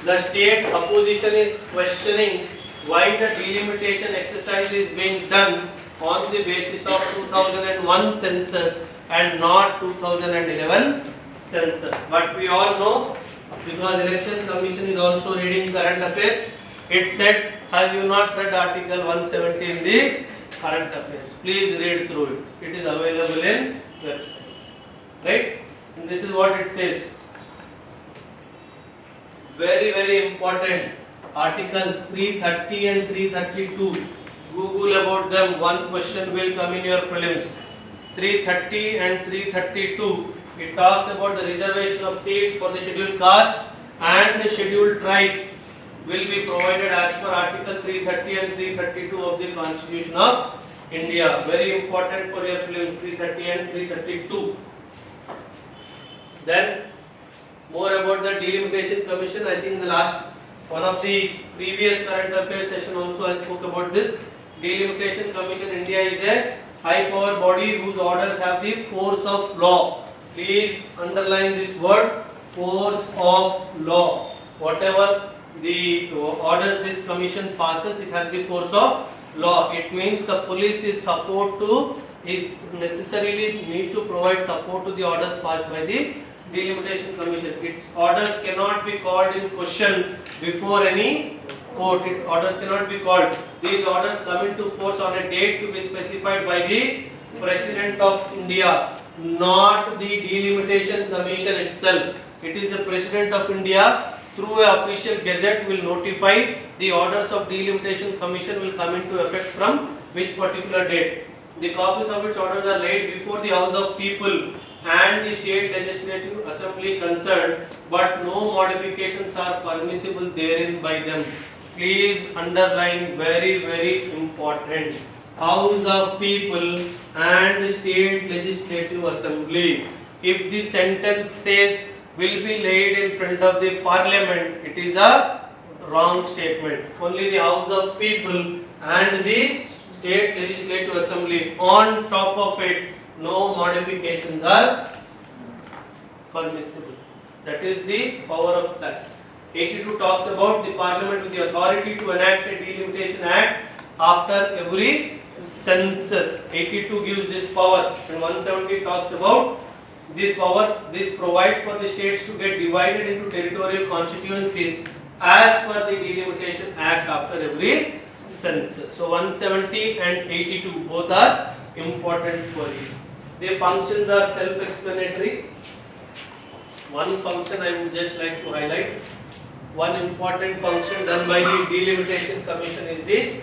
the state opposition is questioning why the delimitation exercise is being done on the basis of 2001 census and not 2011 census. But we all know, because election commission is also reading current affairs, it said, have you not read article 170 in the current affairs? Please read through it. It is available in website. Right? And this is what it says. Very very important. Articles 330 and 332. Google about them. One question will come in your prelims. 330 and 332. It talks about the reservation of seats for the scheduled caste and the scheduled tribes will be provided as per Article 330 and 332 of the Constitution of India. Very important for your prelims, 330 and 332. Then more about the Delimitation Commission. I think in the last one of the previous current affairs session also I spoke about this. Delimitation Commission India is a high power body whose orders have the force of law. Please underline this word, force of law. Whatever the orders this commission passes, it has the force of law. It means the police is necessarily need to provide support to the orders passed by the Delimitation Commission. Its orders cannot be called in question before any court. Its orders cannot be called. These orders come into force on a date to be specified by the President of India, not the Delimitation Commission itself. It is the President of India through an official gazette will notify the orders of Delimitation Commission will come into effect from which particular date. The copies of its orders are laid before the House of People and the State Legislative Assembly concerned, but no modifications are permissible therein by them. Please underline, very important. House of People and State Legislative Assembly. If the sentence says will be laid in front of the Parliament, it is a wrong statement. Only the House of People and the State Legislative Assembly. On top of it, no modifications are permissible. That is the power of that. 82 talks about the Parliament with the authority to enact a Delimitation Act after every census. 82 gives this power, and 170 talks about this power. This provides for the states to get divided into territorial constituencies as per the Delimitation Act after every census. So 170 and 82 both are important for you. The functions are self-explanatory. One function I would just like to highlight. One important function done by the Delimitation Commission is the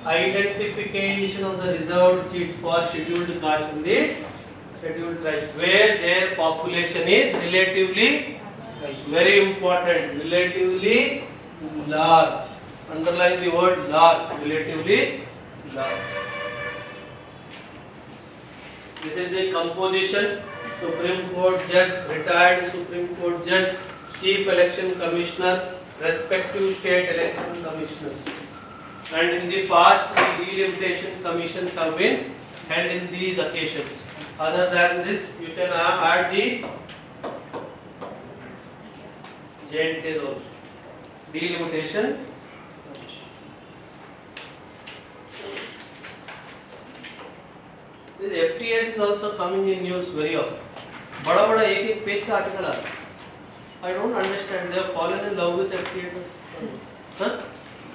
identification of the reserved seats for scheduled caste in the scheduled tribes, where their population is relatively, very important, relatively large. Underline the word large, relatively large. This is the composition: Supreme Court Judge, retired Supreme Court Judge, Chief Election Commissioner, respective state election commissioners. And in the past, the Delimitation Commissions have been held in these occasions. Other than this, you can add the J&K also. Delimitation Commission. This FTS is also coming in news very often. बड़ा एक page का article आ रहा है. I don't understand. They have fallen in love with FTS. Huh?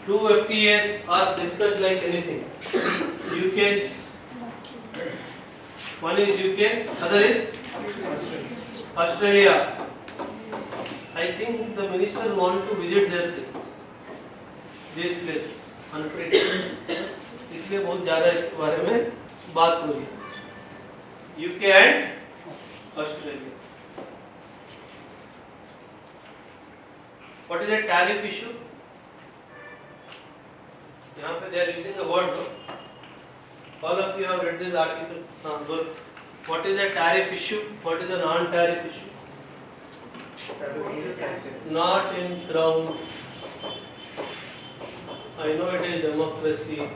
Two FTS are discussed like anything. UK, one is UK, other is Australia. I think the ministers want to visit their places, these places, unpredictable. इसलिए बहुत ज़्यादा इसके बारे में बात हो रही है. UK and Australia. What is a tariff issue? यहाँ पे they are using a word. All of you have read this article. Good. What is a tariff issue? What is a non-tariff issue? Not in ground. I know it is democracy,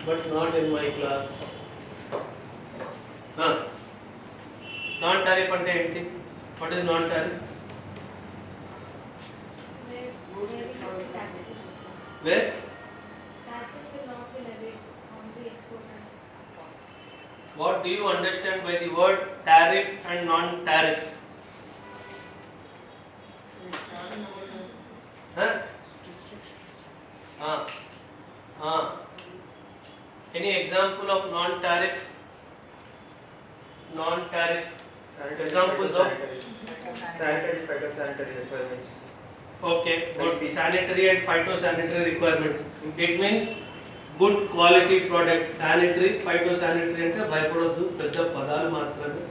but not in my class. Non-tariff ante enti? What is non-tariff? Where? Taxes will not be levied on the export. What do you understand by the word tariff and non-tariff? Any example of non-tariff? Non-tariff. Examples of sanitary, phytosanitary requirements. Okay, good. Sanitary and phytosanitary requirements. It means good quality product. Sanitary, phytosanitary ante bhayapadoddu, pedda padalu maatrame.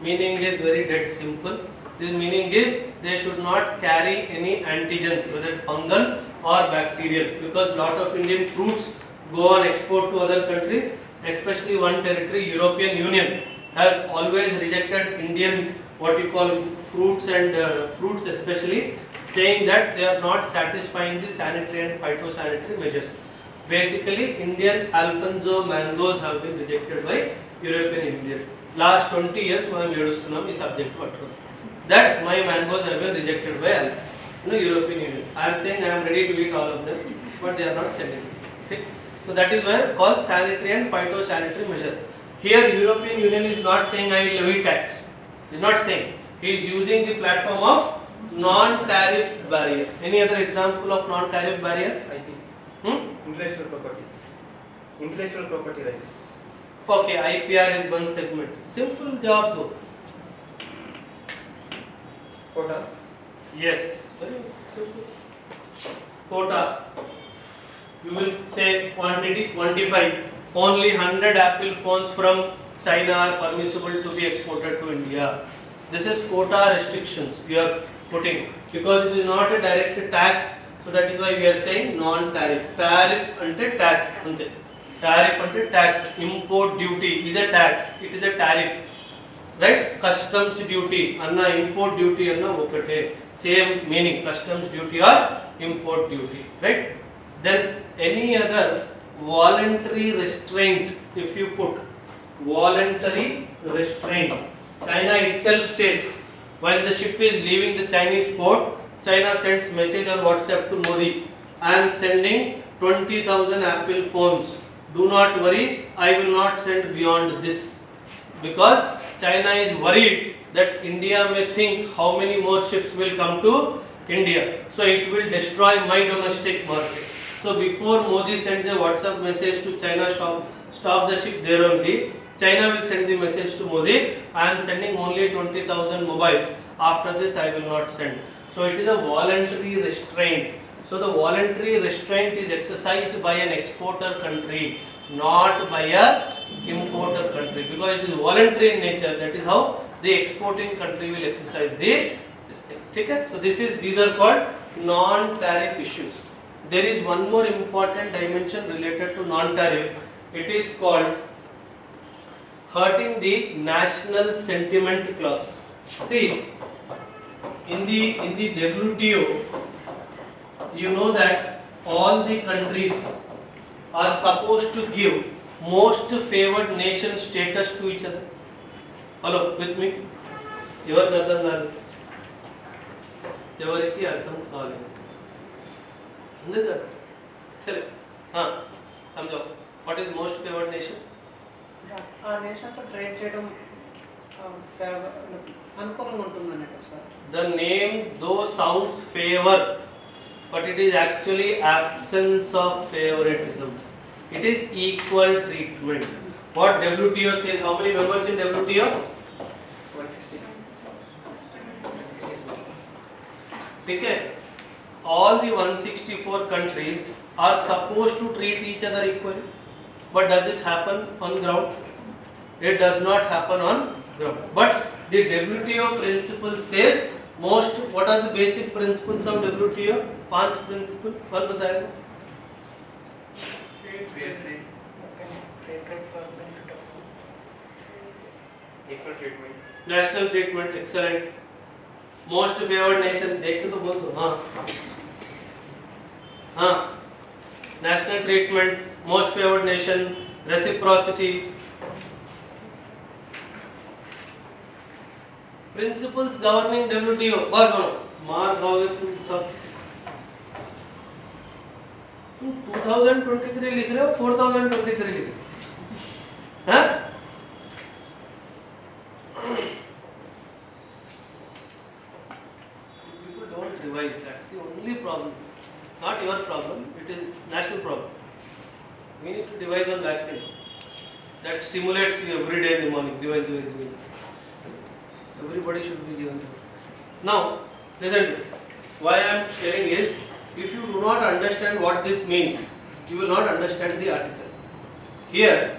Meaning is very dead simple. This meaning is they should not carry any antigens, whether fungal or bacterial, because lot of Indian fruits go on export to other countries, especially one territory, European Union, has always rejected Indian what you call fruits and fruits especially, saying that they are not satisfying the sanitary and phytosanitary measures. Basically, Indian Alfonso mangoes have been rejected by European Union. Last 20 years, I am using this subject. That my mangoes have been rejected by European Union. I am saying I am ready to eat all of them, but they are not sending me. Okay? So that is why called sanitary and phytosanitary measure. Here, European Union is not saying I will levy tax. He is not saying. He is using the platform of non-tariff barrier. Any other example of non-tariff barrier? IP. Intellectual properties. Intellectual property rights. Okay, IPR is one segment. Simple job though. Quotas. Yes, very simple. Quota. You will say quantity, quantify. Only 100 Apple phones from China are permissible to be exported to India. This is quota restrictions you are putting, because it is not a direct tax. So that is why we are saying non-tariff. Tariff ante tax ante. Tariff ante tax. Import duty is a tax. It is a tariff. Right? Customs duty anna import duty anna okate. Same meaning, customs duty or import duty. Right? Then any other voluntary restraint, if you put voluntary restraint, China itself says when the ship is leaving the Chinese port, China sends message on WhatsApp to Modi, I am sending 20,000 Apple phones, do not worry, I will not send beyond this, because China is worried that India may think how many more ships will come to India, so it will destroy my domestic market. So before Modi sends a WhatsApp message to China, stop the ship there only, China will send the message to Modi, I am sending only 20,000 mobiles, after this I will not send. So it is a voluntary restraint. So the voluntary restraint is exercised by an exporter country, not by a importer country, because it is voluntary in nature. That is how the exporting country will exercise this thing. Okay? So these are called non-tariff issues. There is one more important dimension related to non-tariff. It is called hurting the national sentiment clause. See, in the WTO, you know that all the countries are supposed to give most favored nation status to each other. Hello, with me? ఎవరికి అర్థం కాదు, ఎవరికి అర్థం కాలేదు, ఉంది కదా? సరే సమझो. What is most favored nation? ఆ నేషన్తో ట్రేడ్ చేయడం అనుకూలంగా ఉంటుందనే కదా sir. The name though sounds favor, but it is actually absence of favoritism. It is equal treatment. What WTO says, how many members in WTO? 160. Okay. All the 164 countries are supposed to treat each other equally. But does it happen on ground? It does not happen on ground. But the WTO principle says most. What are the basic principles of WTO? 5 principles. कौन बताएगा? Equal treatment. National treatment, excellent. Most favored nation, देख के तो बोल दो. हाँ. National treatment, most favored nation, reciprocity. Principles governing WTO. बस बोलो. मार खाओगे तुम सब. तुम 2023 लिख रहे हो, 4023 लिख रहे हो. हाँ? People don't revise. That's the only problem. Not your problem. It is national problem. We need to revise on vaccine. That stimulates you every day in the morning. Revise. Everybody should be given. Now, listen to me. Why I am sharing is, if you do not understand what this means, you will not understand the article. Here,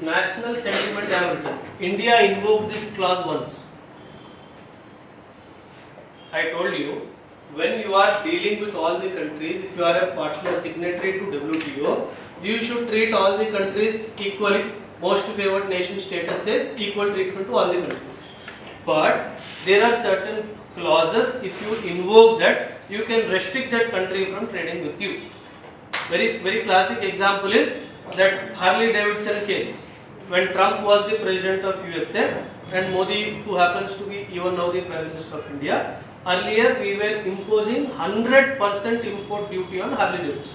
national sentiment I have written. India invoked this clause once. I told you, when you are dealing with all the countries, if you are a partner signatory to WTO, you should treat all the countries equally. Most favored nation status says equal treatment to all the countries. But there are certain clauses, if you invoke that, you can restrict that country from trading with you. Very classic example is that Harley Davidson case. When Trump was the president of USA and Modi, who happens to be even now the Prime Minister of India, earlier we were imposing 100% import duty on Harley Davidson.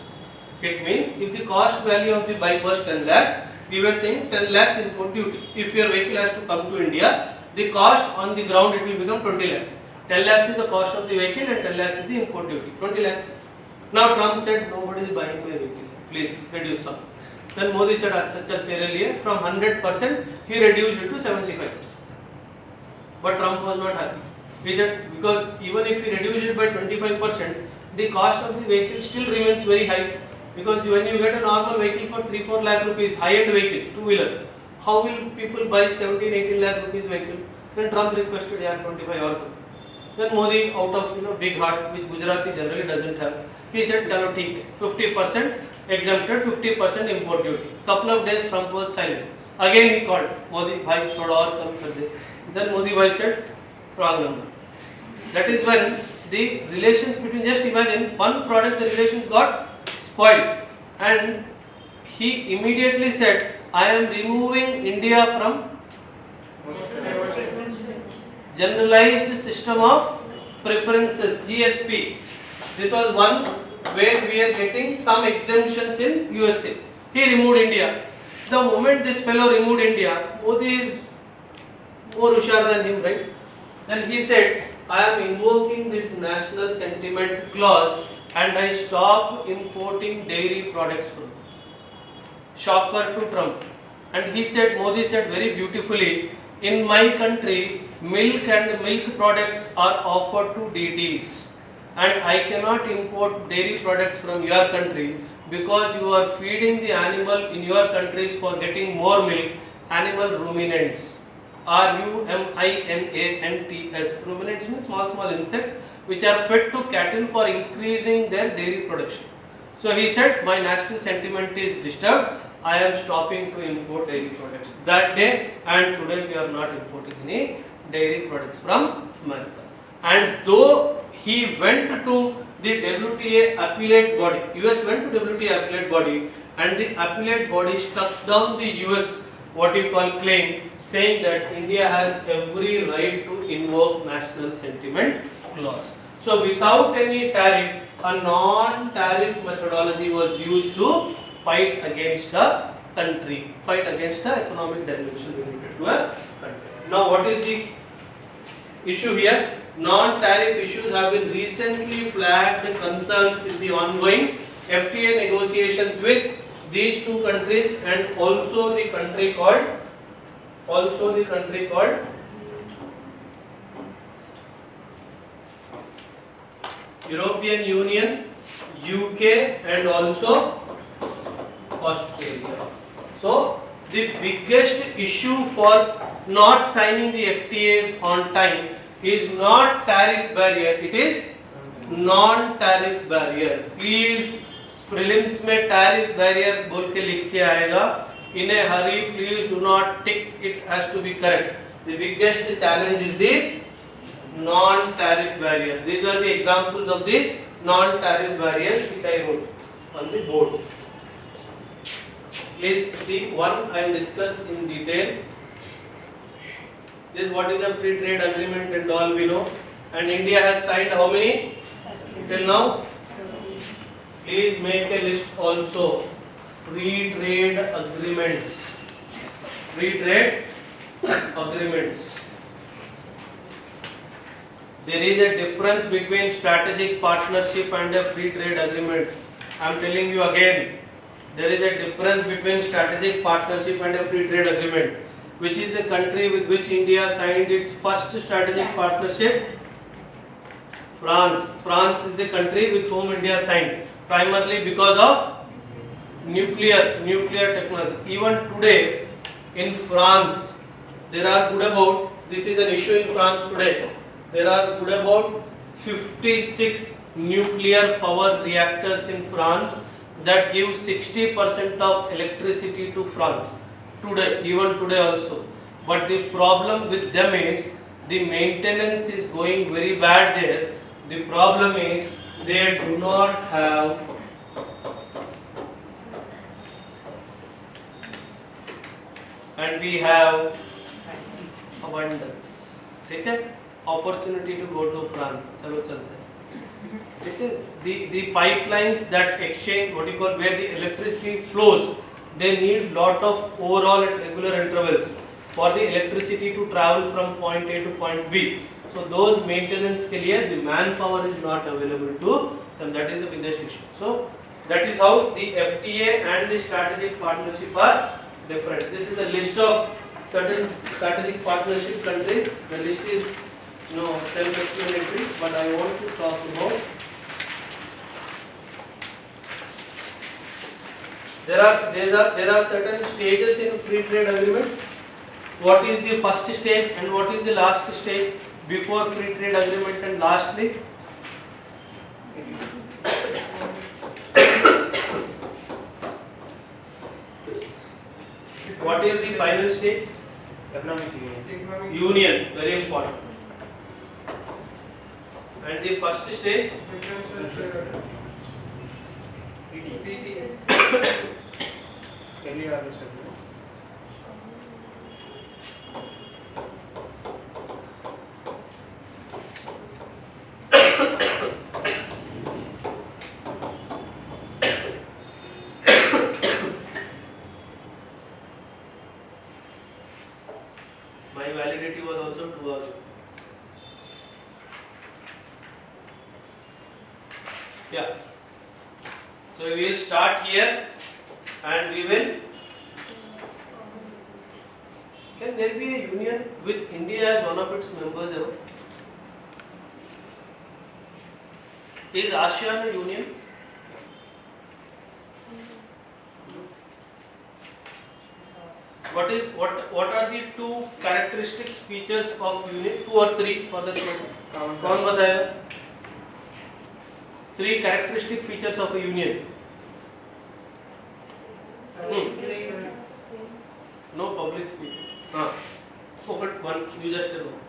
It means if the cost value of the bike was 10 lakhs, we were saying 10 lakhs import duty. If your vehicle has to come to India, the cost on the ground it will become 20 lakhs. 10 lakhs is the cost of the vehicle and 10 lakhs is the import duty. 20 lakhs. Now Trump said nobody is buying my vehicle. Please reduce some. Then Modi said, "Achha, chal tere liye." From 100% he reduced it to 75%. But Trump was not happy. He said, because even if he reduced it by 25%, the cost of the vehicle still remains very high. Because when you get a normal vehicle for 3-4 lakh rupees, high-end vehicle, two-wheeler, how will people buy 17-18 lakh rupees vehicle? Then Trump requested 25 or. Then Modi, out of big heart, which Gujarati generally doesn't have, he said, "Chalo, theek hai, 50% exempted, 50% import duty." Couple of days Trump was silent. Again he called Modi, "Bhai, thoda aur kam kar de." Then Modi bhai said, "Wrong number." That is when the relations between, just imagine, one product, the relations got spoiled, and he immediately said, "I am removing India from generalized system of preferences, GSP." This was one where we are getting some exemptions in USA. He removed India. The moment this fellow removed India, Modi is more hushar than him, right? Then he said, "I am invoking this national sentiment clause and I stop importing dairy products from." Shocker to Trump. And he said, Modi said very beautifully, "In my country, milk and milk products are offered to DDs, and I cannot import dairy products from your country because you are feeding the animal in your countries for getting more milk, animal ruminants." RUMINANTS. Ruminants means small insects which are fed to cattle for increasing their dairy production. So he said, "My national sentiment is disturbed. I am stopping to import dairy products." That day and today we are not importing any dairy products from America. And though he went to the WTA appellate body, US went to WTA appellate body, and the appellate body struck down the US what you call claim, saying that India has every right to invoke national sentiment clause. So without any tariff, a non-tariff methodology was used to fight against a country, fight against the economic derivation related to a country. Now what is the issue here? Non-tariff issues have been recently flagged concerns in the ongoing FTA negotiations with these two countries, and also the country called European Union, UK, and also Australia. So the biggest issue for not signing the FTAs on time is not tariff barrier, it is non-tariff barrier. Please, prelims में tariff barrier बोल के लिख के आएगा. In a hurry, please do not tick, it has to be correct. The biggest challenge is the non-tariff barrier. These are the examples of the non-tariff barriers which I wrote on the board. Please see, one I will discuss in detail. This is what is a free trade agreement and all we know. And India has signed how many till now? Please make a list also. Free trade agreements. Free trade agreements. There is a difference between strategic partnership and a free trade agreement. I am telling you again. There is a difference between strategic partnership and a free trade agreement. Which is the country with which India signed its first strategic partnership? France. France is the country with whom India signed, primarily because of nuclear technology. Even today in France, there are good about, this is an issue in France today, there are good about 56 nuclear power reactors in France that give 60% of electricity to France today, even today also. But the problem with them is the maintenance is going very bad there. The problem is they do not have and we have abundance. ठीक है? Opportunity to go to France. चलो चलते हैं. ठीक है? The pipelines that exchange what you call where the electricity flows, they need lot of overall at regular intervals for the electricity to travel from point A to point B. So those maintenance के लिए the manpower is not available to them. That is the biggest issue. So that is how the FTA and the strategic partnership are different. This is a list of certain strategic partnership countries. The list is self-explanatory, but I want to talk about. There are certain stages in free trade agreement. What is the first stage and what is the last stage before free trade agreement, and lastly what is the final stage? Economic Union, very important. And the first stage? earlier established. My validity was also 2 hours. Yeah. So we will start here and we will. Can there be a union with India as one of its members ever? Is ASEAN a union? What are the two characteristic features of union? 2 or 3 for the कौन बताएगा? 3 characteristic features of a union. No public speaking. Focus one. You just tell one.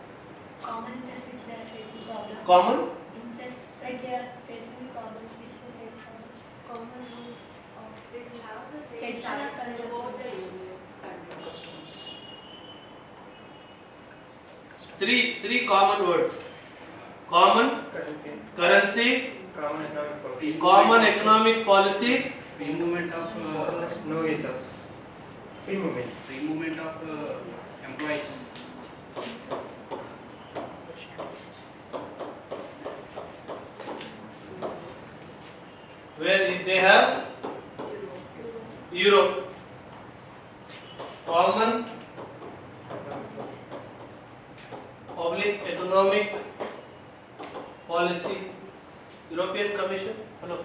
Common interest which they are facing problems. Common Interest like they are facing the problems which they face problems. Common rules of They will have the same traditional rights culture. throughout the union. three common words. Common currency, common economic policy, Free movement of No visas. Free movement. free movement of employees. where they have Europe. Common public economic policy, European Commission, hello,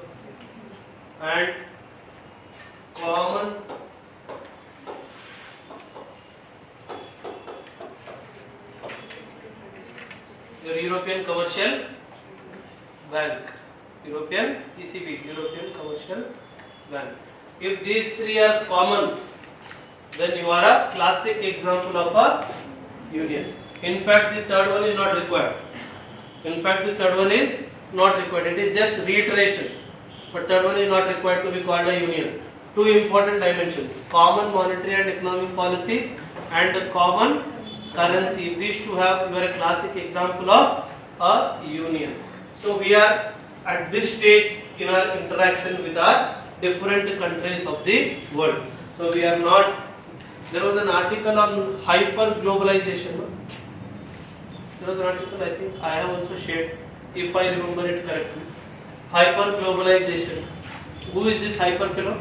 and common your European Commercial Bank, European ECB, European Commercial Bank. If these three are common, then you are a classic example of a union. In fact, the third one is not required. In fact, the third one is not required. It is just reiteration. But third one is not required to be called a union. Two important dimensions: common monetary and economic policy, and a common currency. These two have, you are a classic example of a union. So we are at this stage in our interaction with our different countries of the world. So we are not. There was an article on hyper globalization. No? There was an article, I think I have also shared, if I remember it correctly. Hyper globalization. Who is this hyper fellow?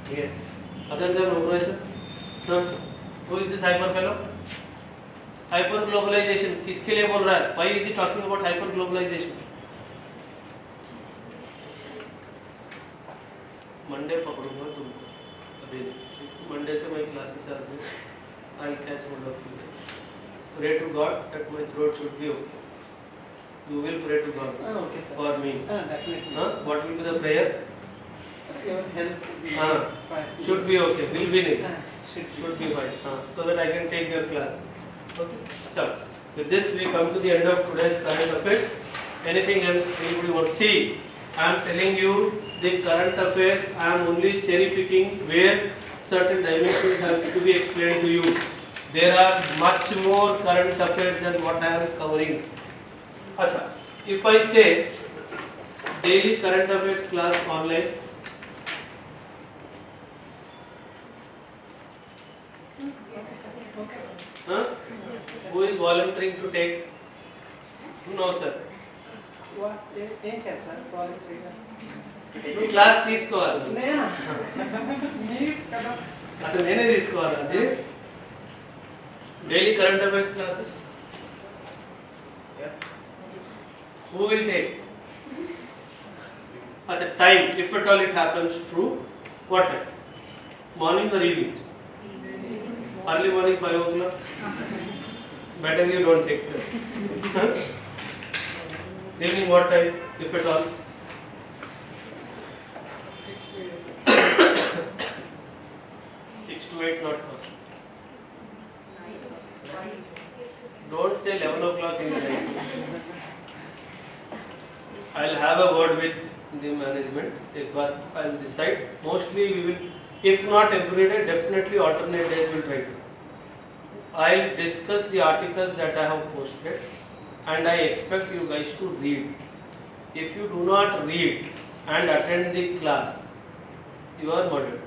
Yes. Other than OBEROI sir? No. Who is this hyper fellow? Hyper globalization. किसके लिए बोल रहा है? Why is he talking about hyper globalization? Monday पकड़ूंगा daily. Monday se my classes are there. I'll catch hold of you guys. Pray to God that my throat should be okay. You will pray to God Okay, sir. for me. Definitely. What will be the prayer? Your health will be fine. Should be okay. Will be nahi. Should Should be fine. So that I can take your classes. Okay. Chalo. With this we come to the end of today's current affairs. Anything else anybody want to see? I am telling you the current affairs. I am only cherry picking where certain dimensions have to be explained to you. There are much more current affairs than what I am covering. Acha, if I say daily current affairs class online, who is volunteering to take? No sir. ఏం చేయాలి sir వాలంటరీగా? నువ్వు class తీసుకోవాలి. నేనా? మీరు కదా. అసలు నేనే తీసుకోవాలి అది. Daily current affairs classes. Who will take? As a time, if at all it happens true, what time? Morning or evenings? Early morning 5 o'clock. Better you don't take sir. Evening what time, if at all? 6 to 8 not possible. Don't say 11 o'clock in the night. I'll have a word with the management. I'll decide. Mostly we will, if not every day, definitely alternate days we'll try to. I'll discuss the articles that I have posted and I expect you guys to read. If you do not read and attend the class, you are murdered.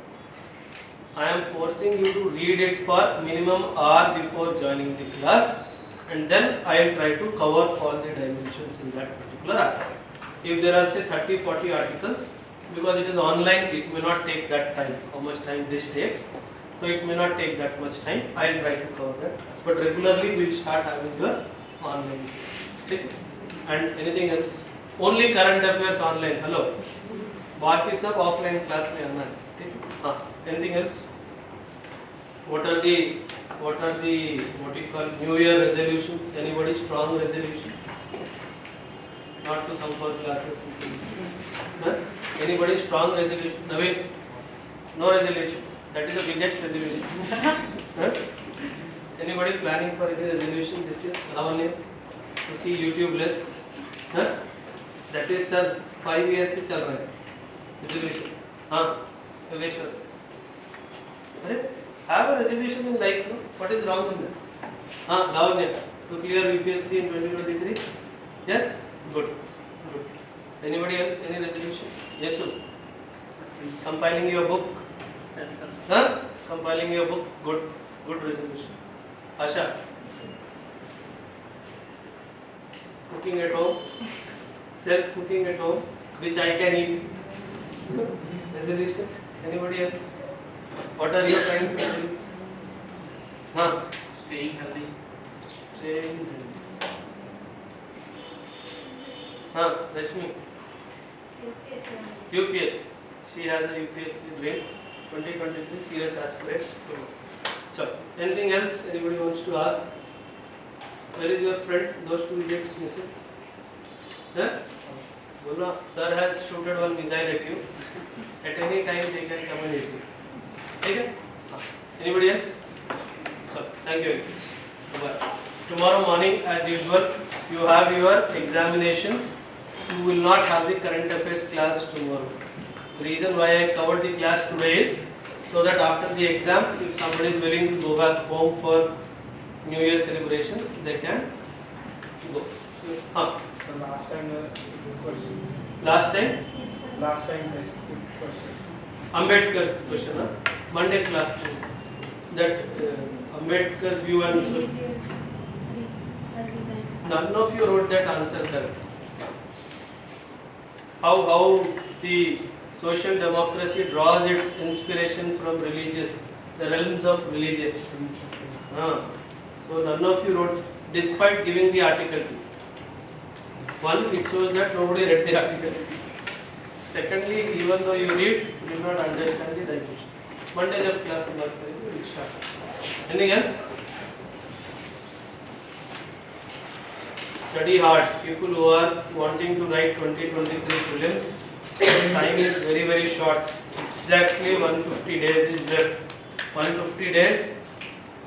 I am forcing you to read it for minimum hour before joining the class, and then I will try to cover all the dimensions in that particular article. If there are say 30-40 articles, because it is online, it may not take that time, how much time this takes, so it may not take that much time. I will try to cover that, but regularly we will start having your online. Okay? And anything else? Only current affairs online. Hello. बाकी सब offline class में आना है. हाँ. Anything else? What are the what you call New Year resolutions? Anybody strong resolution? Not to come for classes. Huh? Anybody strong resolution? Naveen? No resolutions. That is the biggest resolution. Huh? Anybody planning for any resolution this year? Lavanya? To see YouTube less? Huh? That is sir 5 years से चल रहा है resolution. हाँ. Viveshwar. Have a resolution in life, no? What is wrong in that? Lavanya, to clear UPSC in 2023? Yes? Good. Good. Anybody else? Any resolution? Yes, sir. Compiling your book? Yes, sir. Huh? Compiling your book? Good. Good resolution. Asha? Cooking at home? Self-cooking at home? Which I can eat? Resolution? Anybody else? What are you trying to do? Staying healthy. Staying healthy. Rashmi? UPSC. She has a UPSC grade 2023 serious aspirant. So, anything else anybody wants to ask? Where is your friend? Those two idiots missing? Huh? Bola, sir has shooted one missile at you. At any time they can come and hit you. Okay? Anybody else? So, thank you very much. Bye. Tomorrow morning, as usual, you have your examinations. You will not have the current affairs class tomorrow. The reason why I covered the class today is so that after the exam, if somebody is willing to go back home for New Year celebrations, they can go. So last time question. Last time? Last time question. Ambedkar's question, Monday class. That Ambedkar's view and none of you wrote that answer correct. How the social democracy draws its inspiration from the realms of religion. So none of you wrote, despite giving the article. One, it shows that nobody read the article. Secondly, even though you read, you did not understand the dimension. Monday जब class में बात करेंगे we'll start. Anything else? Study hard. People who are wanting to write 2023 prelims, time is very short. Exactly 150 days is left. 150 days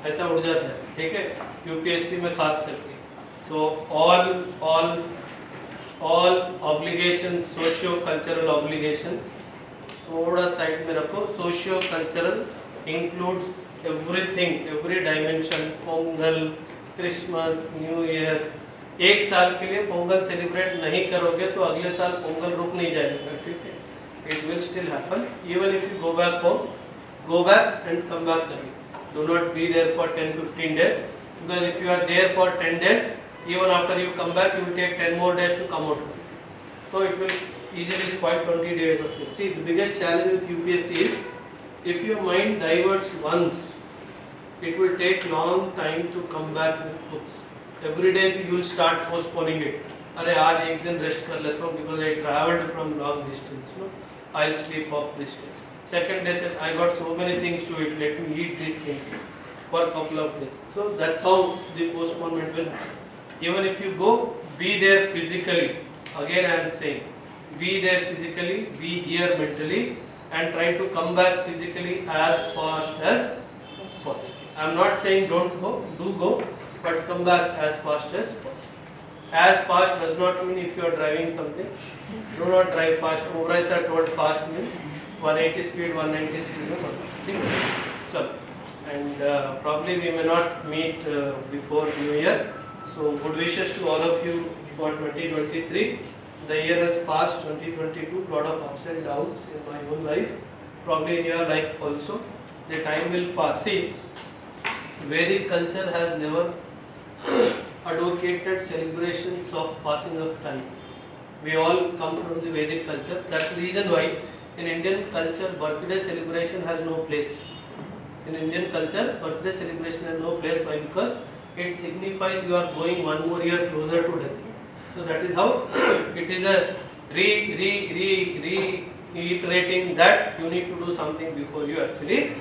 ऐसा उड़ जाता है, ठीक है, यूपीएससी में खास करके. So all obligations, socio-cultural obligations थोड़ा साइड में रखो. Socio-cultural includes everything, every dimension. Pongal, Christmas, new year. एक साल के लिए पोंगल सेलिब्रेट नहीं करोगे तो अगले साल पोंगल रुक नहीं जाएगा, ठीक है. It will still happen even if you go back home. Go back and come back again. Do not be there for 10-15 days, because if you are there for 10 days, even after you come back, you will take 10 more days to come out. So it will easily spoil 20 days of it. See, the biggest challenge with UPSC is if your mind diverts once, it will take long time to come back with books. Every day you will start postponing it. अरे आज एक दिन rest कर लेता हूँ because I travelled from long distance. No, I'll sleep off this day. Second day said I got so many things to eat. Let me eat these things for a couple of days. So that's how the postponement will happen. Even if you go, be there physically. Again I am saying, be there physically, be here mentally, and try to come back physically as fast as possible. I am not saying don't go, do go, but come back as fast as possible. As fast does not mean if you are driving something, do not drive fast. OBEROI sir told fast means 180 speed, 190 speed. So, and probably we may not meet before New Year. So good wishes to all of you for 2023. The year has passed, 2022, lot of ups and downs in my own life, probably in your life also. The time will pass. See, Vedic culture has never advocated celebrations of passing of time. We all come from the Vedic culture. That's the reason why in Indian culture birthday celebration has no place. In Indian culture birthday celebration has no place. Why? Because it signifies you are going one more year closer to death. So that is how it is a reiterating that you need to do something before you actually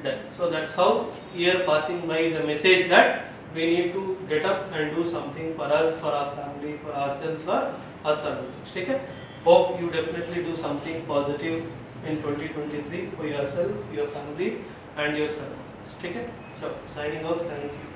die. So that's how year passing by is a message that we need to get up and do something for us, for our family, for ourselves, or us ourselves. Okay? Hope you definitely do something positive in 2023 for yourself, your family, and your surroundings. Okay? So signing off. Thank you.